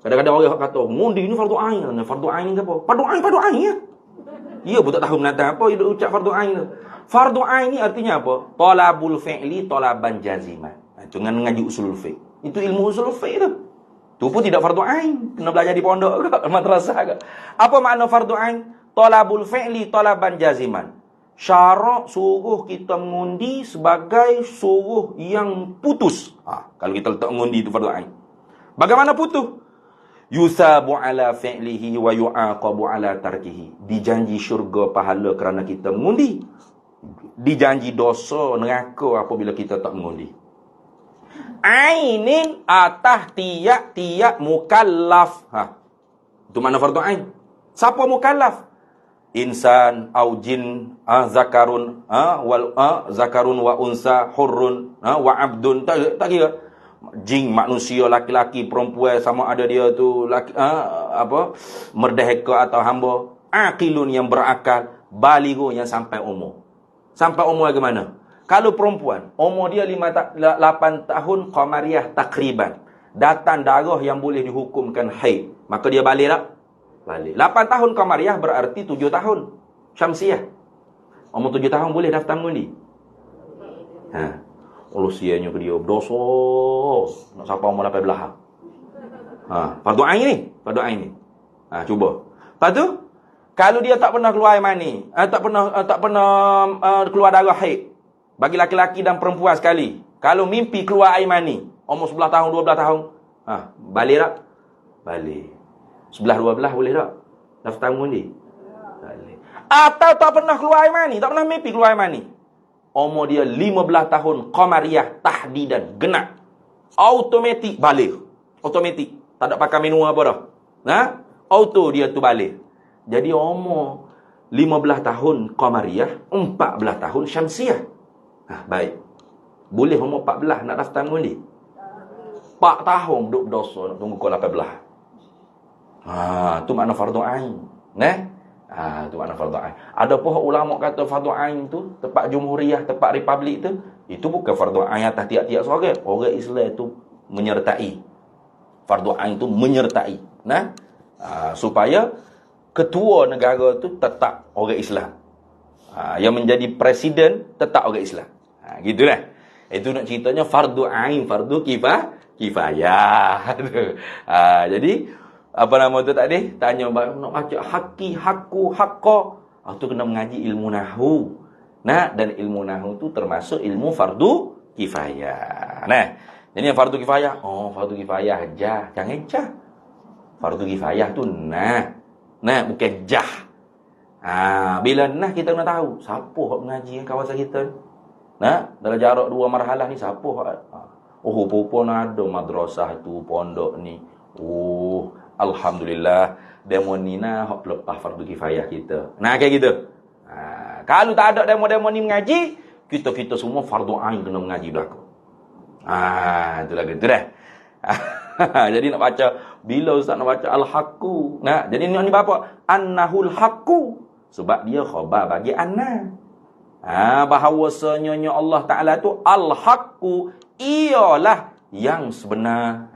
Kadang-kadang orang kata, mundi ni fardu ain. Fardu ain ni apa? Fardu ain ya. Dia pun tak tahu menata apa dia ucap fardu ain tu. Fardu ain ni artinya apa? Talabul fi'li talaban jaziman. Itu dengan ngaji usul fiqh. Itu ilmu usul fiqh tu. Tu pun tidak fardu ain. Kena belajar di pondok ke, madrasah ke. Apa makna fardu ain? Talabul fi'li talaban jaziman. Syarak suruh kita mengundi sebagai suruh yang putus. Kalau kita letak mengundi itu fardu ain. Bagaimana putus? Yusabu ala fi'lihi wa yu'aqabu ala tarkihi. Dijanji syurga pahala kerana kita mengundi. Dijanji dosa neraka apabila kita tak mengundi. Ainin atas tiap-tiap mukallaf. Itu makna fardu ain. Siapa mukallaf? Insan au jin, zakarun, zakarun wa unsa, hurrun, wa abdun. Tak kira. jin, manusia, laki-laki, perempuan, sama ada dia tu merdeka atau hamba, aqilun yang berakal, balighu yang sampai umur. Sampai umur bagaimana? Kalau perempuan, umur dia 8 tahun qamariyah takriban, datang darah yang boleh dihukumkan haid, maka dia balik tak? Balik. 8 tahun qamariyah berarti 7 tahun syamsiah. Umur 7 tahun boleh daftar mengundi. Usianya ke dia berdosa. Nak sampai umur 18. Fardu ain ni. Fardu ain ni. Cuba. Lepas tu, kalau dia tak pernah keluar air mani, tak pernah keluar darah haid, bagi laki-laki dan perempuan sekali, kalau mimpi keluar air mani, umur 11 tahun, 12 tahun, balik tak? Balik. 11, 12 boleh tak? Daftar mengundi? Balik. Atau tak pernah keluar air mani, tak pernah mimpi keluar air mani, umur dia 15 tahun qamariyah tahdidan, genap, automatik balik. Automatik. Tak ada pakai minum apa dah. Auto dia tu balik. Jadi umur 15 tahun qamariyah, 14 tahun syamsiah. Baik. Boleh umur 14 nak daftar mengundi? 4 tahun duduk berdosa nak tunggu kau 18. Tu makna fardu ain. Tu makna fardu ain. Ada pun ulama kata fardu ain tu, tempat jumhuriyah, tempat republik tu, itu bukan fardu ain atas tiap-tiap seorang. Orang Islam tu menyertai. Fardu ain tu menyertai. Supaya ketua negara tu tetap orang Islam. Yang menjadi presiden tetap orang Islam. Gitulah. Itu nak ceritanya fardu ain, fardu kifayah. Jadi apa nama tu tadi? Tanya nak baca haqi, haqqu, haqqa. Tu kena mengaji ilmu nahwu. Dan ilmu nahwu tu termasuk ilmu fardu kifayah. Jadi yang fardu kifayah, fardu kifayah jah, jangan jah. Fardu kifayah tu bukan jah. Bila kita kena tahu siapa hak mengaji kawasan kita. Dalam jarak 2 marhalah ni siapa hak? Rupa-rupa ada madrasah tu, pondok ni. Alhamdulillah, demo ni hak lepas fardu kifayah kita. Kayak gitu. Kalau tak ada demo-demo ni mengaji, kita semua fardu ain kena mengaji belaka. Itulah gitu dah. Jadi nak baca, bila ustaz nak baca al-haqqu. Jadi ni apa? Annahul haqqu. Sebab dia khabar bagi anna. Bahawasanya Allah Ta'ala tu al-haqqu, ialah yang sebenar.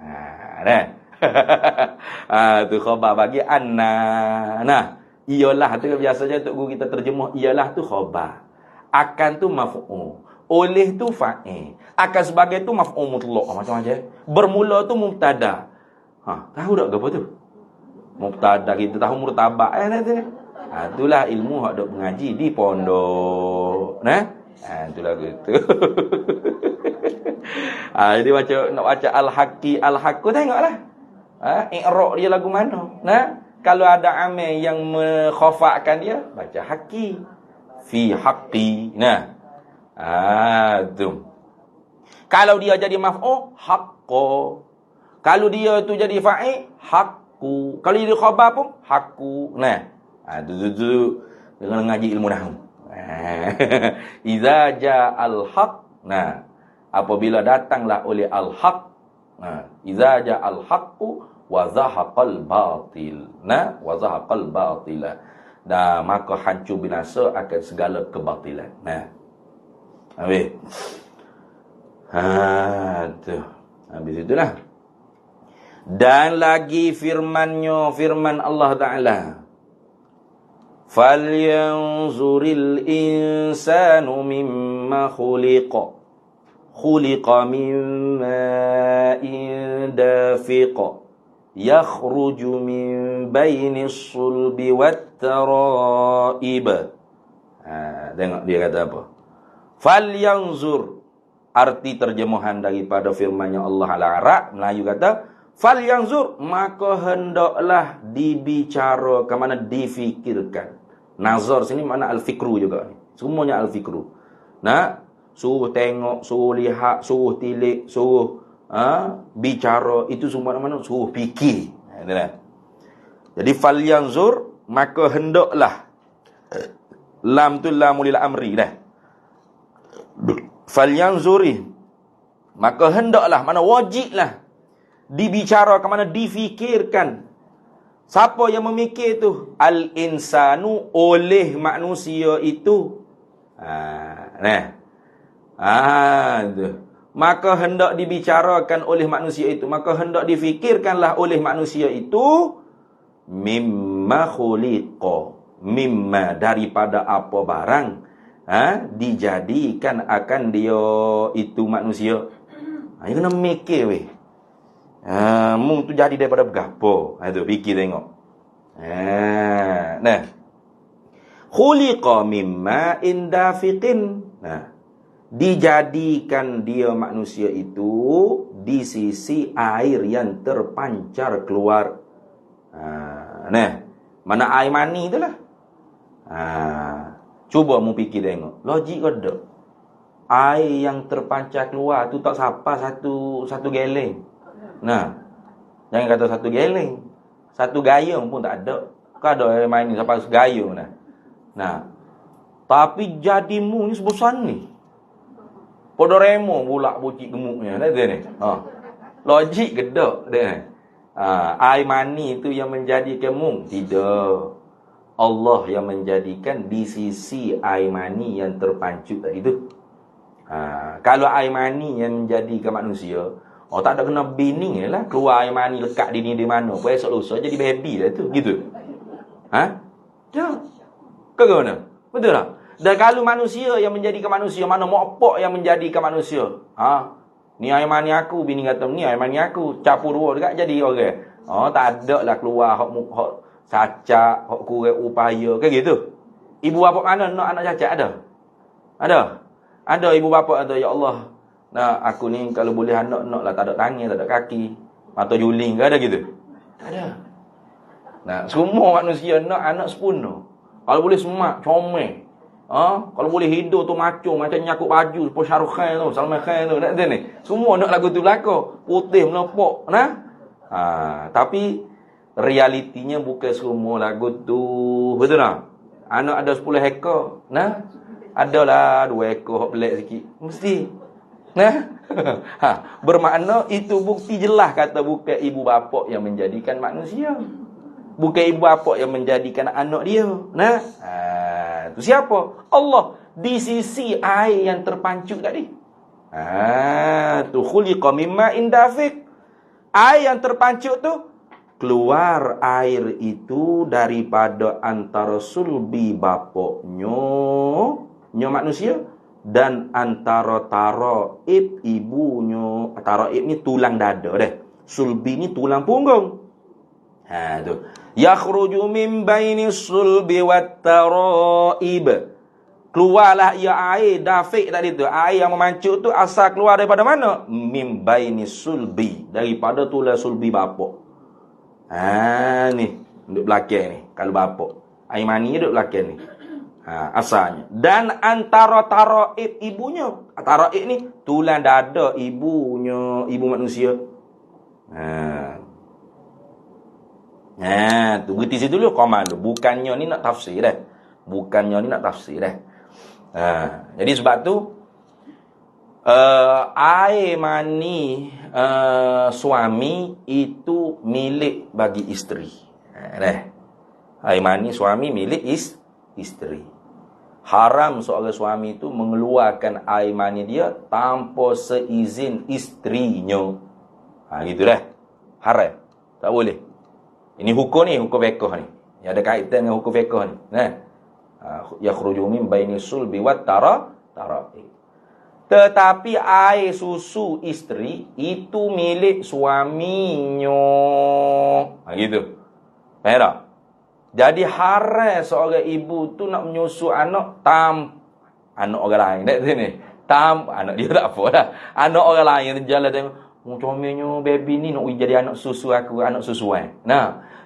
Tu khabar bagi anna. Ialah tu biasanya untuk guru kita terjemah, ialah tu khabar. Akan tu maf'ul. Oleh tu fa'il. Akan sebagai tu maf'ul mutlaq. Macam-macam. Bermula tu mubtada. Tahu tak apa tu? Mubtada kita tahu murtabak. Itulah ilmu hak dok mengaji di pondok. Itulah gitu. Jadi nak baca al-haqqi, al-haqqu tengoklah. I'rab dia lagu mana? Kalau ada amil yang mekhafa'kan dia, baca haqqi. Fi haqqi. Tu. Kalau dia jadi maf'ul, haqqo. Kalau dia tu jadi fa'il, haqqu. Kalau jadi khabar pun, haqqu. Tu dengan ngaji ilmu nahwu. Iza ja'al haq. Apabila datanglah oleh al-haq. Iza ja'al haqqu wa zahaqal batil. Wa zahaqal batila. Maka hancur binasa akan segala kebatilan. Habis. Habis itulah. Dan lagi firman Allah Ta'ala. Falyanzuril insanu mimma khuliqa. Khuliqa mimma dafiqa. Yakhruju min bainis sulbi wat taraib. Tengok dia kata apa? Falyanzur. Arti terjemahan daripada firman-Nya Allah Al-Arab, Melayu kata falyanzur, maka hendaklah dibicara, ke mana difikirkan. Nazar sini makna al-fikru juga ni. Semuanya al-fikru. Suruh tengok, suruh lihat, suruh tilik, suruh bicara, itu semua mana suruh fikir. Jadi falyanzur, maka hendaklah. Lam tu lamul amri dah. Falyanzuri, Maka hendaklah, mana wajiblah dibicarakan, mana difikirkan. Siapa yang memikir tu? Al-insanu, oleh manusia itu. Tu. Maka hendak dibicarakan oleh manusia itu. Maka hendak difikirkanlah oleh manusia itu. Mimma khuliqa. Mimma, daripada apa barang dijadikan akan dia itu manusia. Dia kena mikir weh. Mung tu jadi daripada berapa? Tu fikir tengok. Nah. Khuliqa mimma indafiqin. Dijadikan dia manusia itu di sisi air yang terpancar keluar. Mana air mani itulah. Cuba mu fikir tengok. Logik ke tak? Air yang terpancar keluar tu tak sampai satu geleng. Jangan kata satu geleng. Satu gayung pun tak ada. Kau ada air mani sampai segayung tapi jadi mu ni sebesar ni. Podoremo pula bucik gemuknya. Tak ada ni. Logik ke tak? Air mani tu yang menjadikan mu? Tidak. Allah yang menjadikan di sisi air mani yang terpancut tadi tu. Kalau air mani yang menjadikan manusia, tak ada kena bining lah. Keluar air mani lekat di ni di mana. Apa esok lusa jadi baby lah tu. Gitu. Tak. Ke mana? Betul tak? Dan kalau manusia yang menjadikan manusia, mana mokpok yang menjadikan manusia? Ni air mani aku, bini kata ni air mani aku, capur dua dekat jadi orang. Tak ada lah keluar hok cacat, hok kurang upaya ke gitu. Ibu bapa mana nak anak cacat ada? Ada ibu bapa kata, ya Allah, aku ni kalau boleh anak naklah tak ada tangan, tak ada kaki, mata juling ke ada gitu? Tak ada. Semua manusia nak anak sempurna. Kalau boleh semak, comel. Kalau boleh hidup tu macam nyakut baju seperti Shahrukh Khan tu, Salman Khan tu, nak ni. Semua nak lagu tu belaka, putih melepok, tapi realitinya bukan semua lagu tu. Betul tak? Anak ada 10 ekor, adalah 2 ekor hok pelik sikit. Mesti. Bermakna itu bukti jelas kata bukan ibu bapa yang menjadikan manusia. Bukan ibu bapa yang menjadikan anak dia. Tu siapa? Allah. Di sisi air yang terpancut tadi. Tu khuliqa mimma indafiq. Air yang terpancut tu, keluar air itu daripada antara sulbi bapaknya manusia dan antara taraib ibunya. Taraib ni tulang dada dah. Sulbi ni tulang punggung. Tu. Yakhruju min baini sulbi wat taraib. Keluarlah ia air dafiq tadi tu. Air yang memancut tu asal keluar daripada mana? Min baini sulbi, daripada tulang sulbi bapak. Ni duduk belakang ni. Kalau bapak air mani duduk belakang ni. Asalnya. Dan antara taraib ibunya. Taraib ni tulang dada ibunya, ibu manusia. Tu berhenti situ dulu komen tu. Bukannya ni nak tafsir dah. Jadi sebab tu air mani suami itu milik bagi isteri. Air mani suami milik isteri. Haram seorang suami itu mengeluarkan air mani dia tanpa seizin isterinya. Gitu dah. Haram. Tak boleh. Ini hukum fiqh ni. Yang ada kaitan dengan hukum fiqh ni. Yakhruju min baini sulbi wat taraib. Tetapi air susu isteri itu milik suaminya. Gitu. Faham tak? Jadi haram seorang ibu tu nak menyusu anak anak orang lain. Tak sini. Anak dia tak apa dah. Anak orang lain yang jalan tengok, comelnya baby ni nak jadi anak susu aku, anak susuan.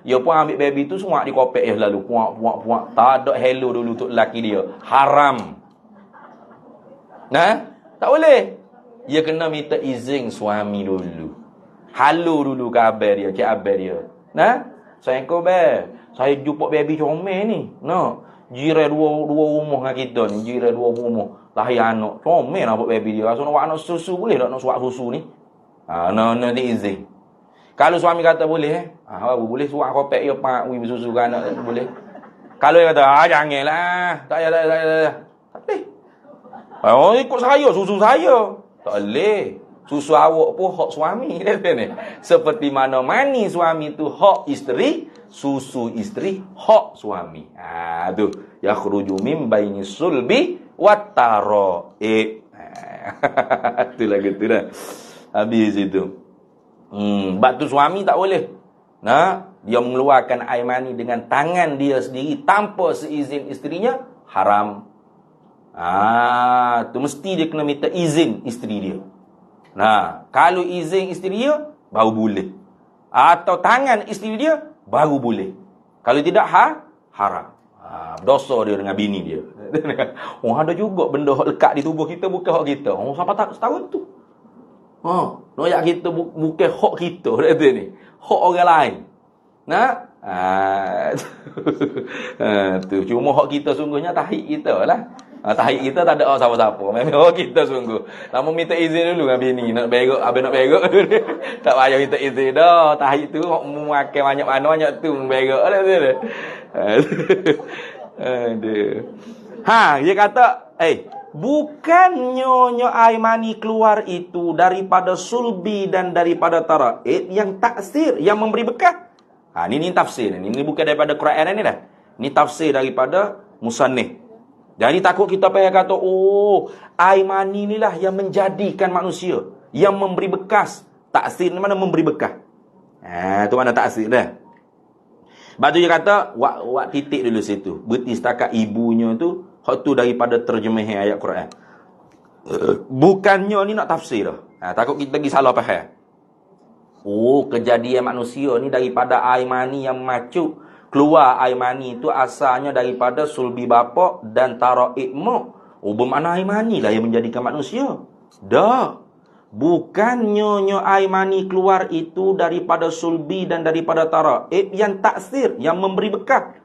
Dia pun ambil baby tu semua di kopek lalu puak. Tak ada hello dulu untuk lelaki dia. Haram. Tak boleh. Dia kena minta izin suami dulu. Halo dulu khabar dia, abang dia. Saya saya jumpa baby comel ni. Jiran dua rumah dengan kita ni, jiran dua rumah. Lahir anak. Comel nak buat baby dia. Rasa nak buat anak susu boleh tak nak suap susu ni? Nanti izin. Kalau suami kata boleh, boleh suap kopek dia pak bersusu kan anak boleh. Kalau dia kata, janganlah. Tak payah. Tak boleh. Ikut saya, susu saya. Tak boleh. Susu awak pun hak suami. Seperti mana mani suami tu hak isteri, susu isteri hak suami. Tu. Yakhruju min baini sulbi wat taraib. Itulah gitu dah. Habis itu. Batu suami tak boleh. Dia mengeluarkan air mani dengan tangan dia sendiri tanpa seizin isterinya, haram. Tu mesti dia kena minta izin isteri dia. Kalau izin isteri dia, baru boleh. Atau tangan isteri dia, baru boleh. Kalau tidak, haram. Dosa dia dengan bini dia. Ada juga benda hak lekat di tubuh kita, bukan hak kita. Siapa tak setahun tu? Noyak kita bukan hak kita ni. Hak orang lain. Tu cuma hak kita sungguhnya tahi kita lah. Tahi kita tak ada siapa-siapa. Memang kita sungguh. Lama minta izin dulu dengan bini nak berak, habis nak berak. Tak payah minta izin dah. Tahi tu makan banyak mana banyak tu berak lah tu. Dia kata, bukannya air mani keluar itu daripada sulbi dan daripada taraib yang taksir, yang memberi bekah. Ini tafsir. Ini bukan daripada Quran ni dah. Ini tafsir daripada musannif. Jadi takut kita payah kata, air mani inilah yang menjadikan manusia, yang memberi bekas. Taksir ni mana memberi bekah. Tu mana taksir dah. Lepas tu dia kata, wak titik dulu situ. Berarti setakat ibunya tu, hak tu daripada terjemahan ayat Quran. Bukannya ni nak tafsir dah. Takut kita pergi salah faham. Kejadian manusia ni daripada air mani yang macuk. Keluar air mani tu asalnya daripada sulbi bapa dan taraib mak. Bermakna air mani lah yang menjadikan manusia. Dah. Bukannya air mani keluar itu daripada sulbi dan daripada taraib yang taksir, yang memberi bekas.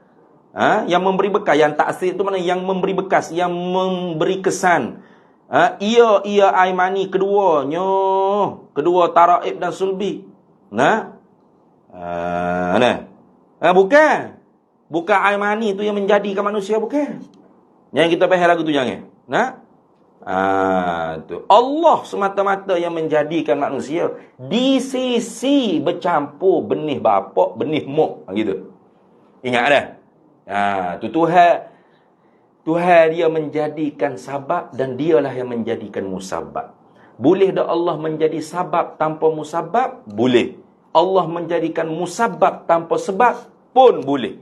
Yang memberi bekas. Yang taksir itu mana? Yang memberi bekas, yang memberi kesan. Ia air mani keduanya, kedua taraib dan sulbi. Bukan air mani itu yang menjadikan manusia, bukan. Yang kita faham lagu tu jangan. Tu. Allah semata-mata yang menjadikan manusia di sisi bercampur benih bapak, benih mak, gitu. Ingat dah. Tu Tuhan dia menjadikan sabab dan dialah yang menjadikan musabab. Boleh dah Allah menjadi sabab tanpa musabab? Boleh. Allah menjadikan musabab tanpa sebab pun boleh.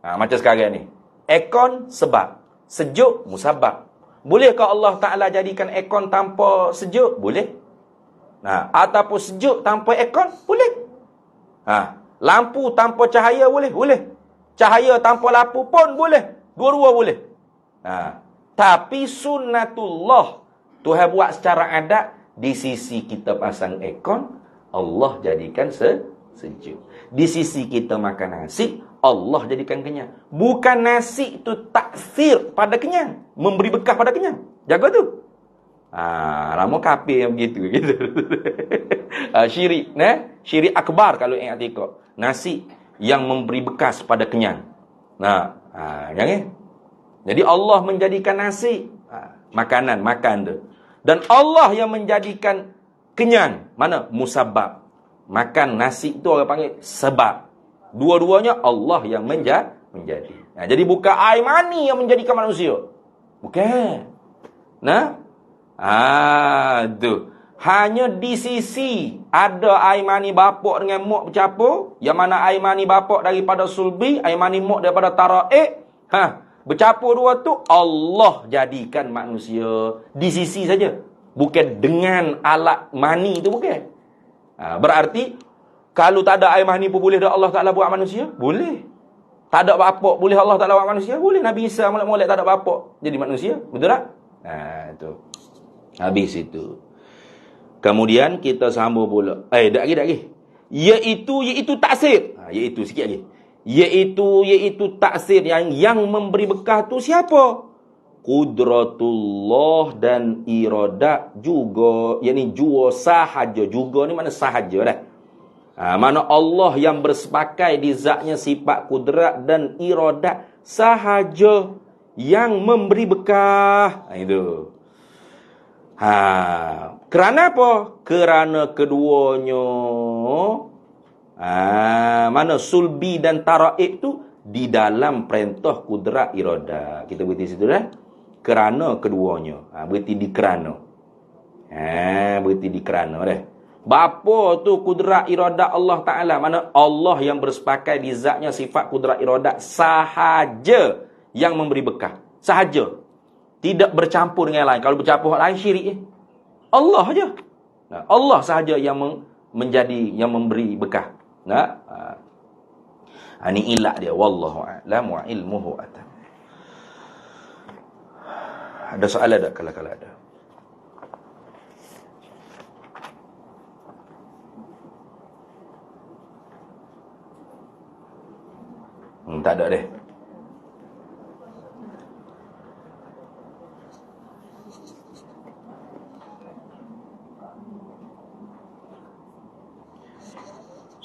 Macam sekarang ni. Aircon sebab, sejuk musabab. Bolehkah Allah Ta'ala jadikan aircon tanpa sejuk? Boleh. Ataupun sejuk tanpa aircon? Boleh. Lampu tanpa cahaya boleh? Boleh. Cahaya tanpa lampu pun boleh. Dua-dua boleh. Tapi sunnatullah, Tuhan buat secara adat, di sisi kita pasang aircon, Allah jadikan sejuk. Di sisi kita makan nasi, Allah jadikan kenyang. Bukan nasi itu taksir pada kenyang, memberi bekah pada kenyang. Jaga tu. Lama kafir yang begitu. Syirik, syirik akbar kalau yang atikah. Nasi yang memberi bekas pada kenyang. Jangan. Jadi Allah menjadikan nasi makanan, makan tu. Dan Allah yang menjadikan kenyang. Mana? Musabab. Makan nasi tu orang panggil sebab. Dua-duanya Allah yang menjadi. Jadi bukan air mani yang menjadikan manusia. Bukan. Tu. Hanya di sisi ada air mani bapak dengan mak bercampur. Yang mana air mani bapak daripada sulbi, air mani mak daripada taraib. Bercampur dua tu, Allah jadikan manusia di sisi saja. Bukan dengan alat mani tu, bukan. Berarti, kalau tak ada air mani pun boleh dah Allah Ta'ala buat manusia? Boleh. Tak ada bapak, boleh Allah Ta'ala buat manusia? Boleh. Nabi Isa molek-molek tak ada bapak, jadi manusia. Betul tak? Itu. Habis itu. Kemudian kita sambung pula. Tak lagi. Iaitu taksir. Iaitu sikit lagi. Iaitu taksir yang memberi bekah tu siapa? Qudratullah dan iradah juga, yakni jua sahaja. Juga ni mana sahaja dah. Mana Allah yang bersepakai di zatnya sifat kudrat dan iradah sahaja yang memberi bekah. Itu. Kerana apa? Kerana keduanya mana sulbi dan taraib tu di dalam perintah kudrat iradah. Kita berhenti situ dah. Kerana keduanya. Berhenti di kerana. Berhenti di kerana dah. Bapa tu kudrat iradah Allah Ta'ala. Mana Allah yang bersepakai di zatnya sifat kudrat iradah sahaja yang memberi bekah. Sahaja. Tidak bercampur dengan lain. Kalau bercampur lain syirik. Allah je. Allah sahaja yang menjadi, yang memberi bekah. Ini ilat dia. Wallahu a'lam wa ilmuhu atam. Ada soalan tak kalau ada? Tak ada deh.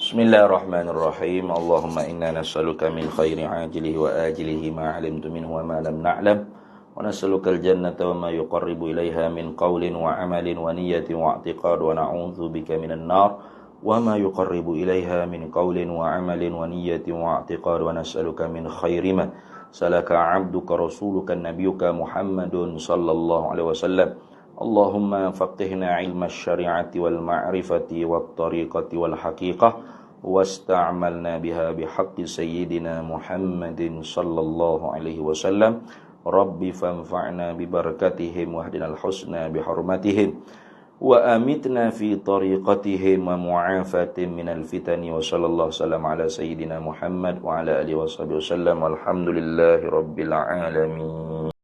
Bismillahirrahmanirrahim. Allahumma inna nas'aluka min khairi ajilihi wa ajilihi ma 'alimtu minhu wa ma lam na'lam. Wa nas'aluka al-jannata wa ma yuqarribu ilaiha min qawlin wa 'amalin wa niyyatin wa i'tiqad wa na'udzu bika minan nar wa ma yuqarribu ilaiha min qawlin wa 'amalin wa niyyatin wa i'tiqad wa nas'aluka min khairi ma salaka 'abduka rasuluka nabiyyuka Muhammadun sallallahu alaihi wasallam. Allahumma faqihna 'ilma asy-syari'ati wal ma'rifati wat tariqati wal haqiqah واستعملنا بها بحق سيدنا محمد صلى الله عليه وسلم رب فانفعنا ببركتهم واهدنا الحسنى بحرمتهم وأمتنا في طريقتهم ومعافاة من الفتن وصلى الله وسلم على سيدنا محمد وعلى آله وصحبه وسلم والحمد لله رب العالمين.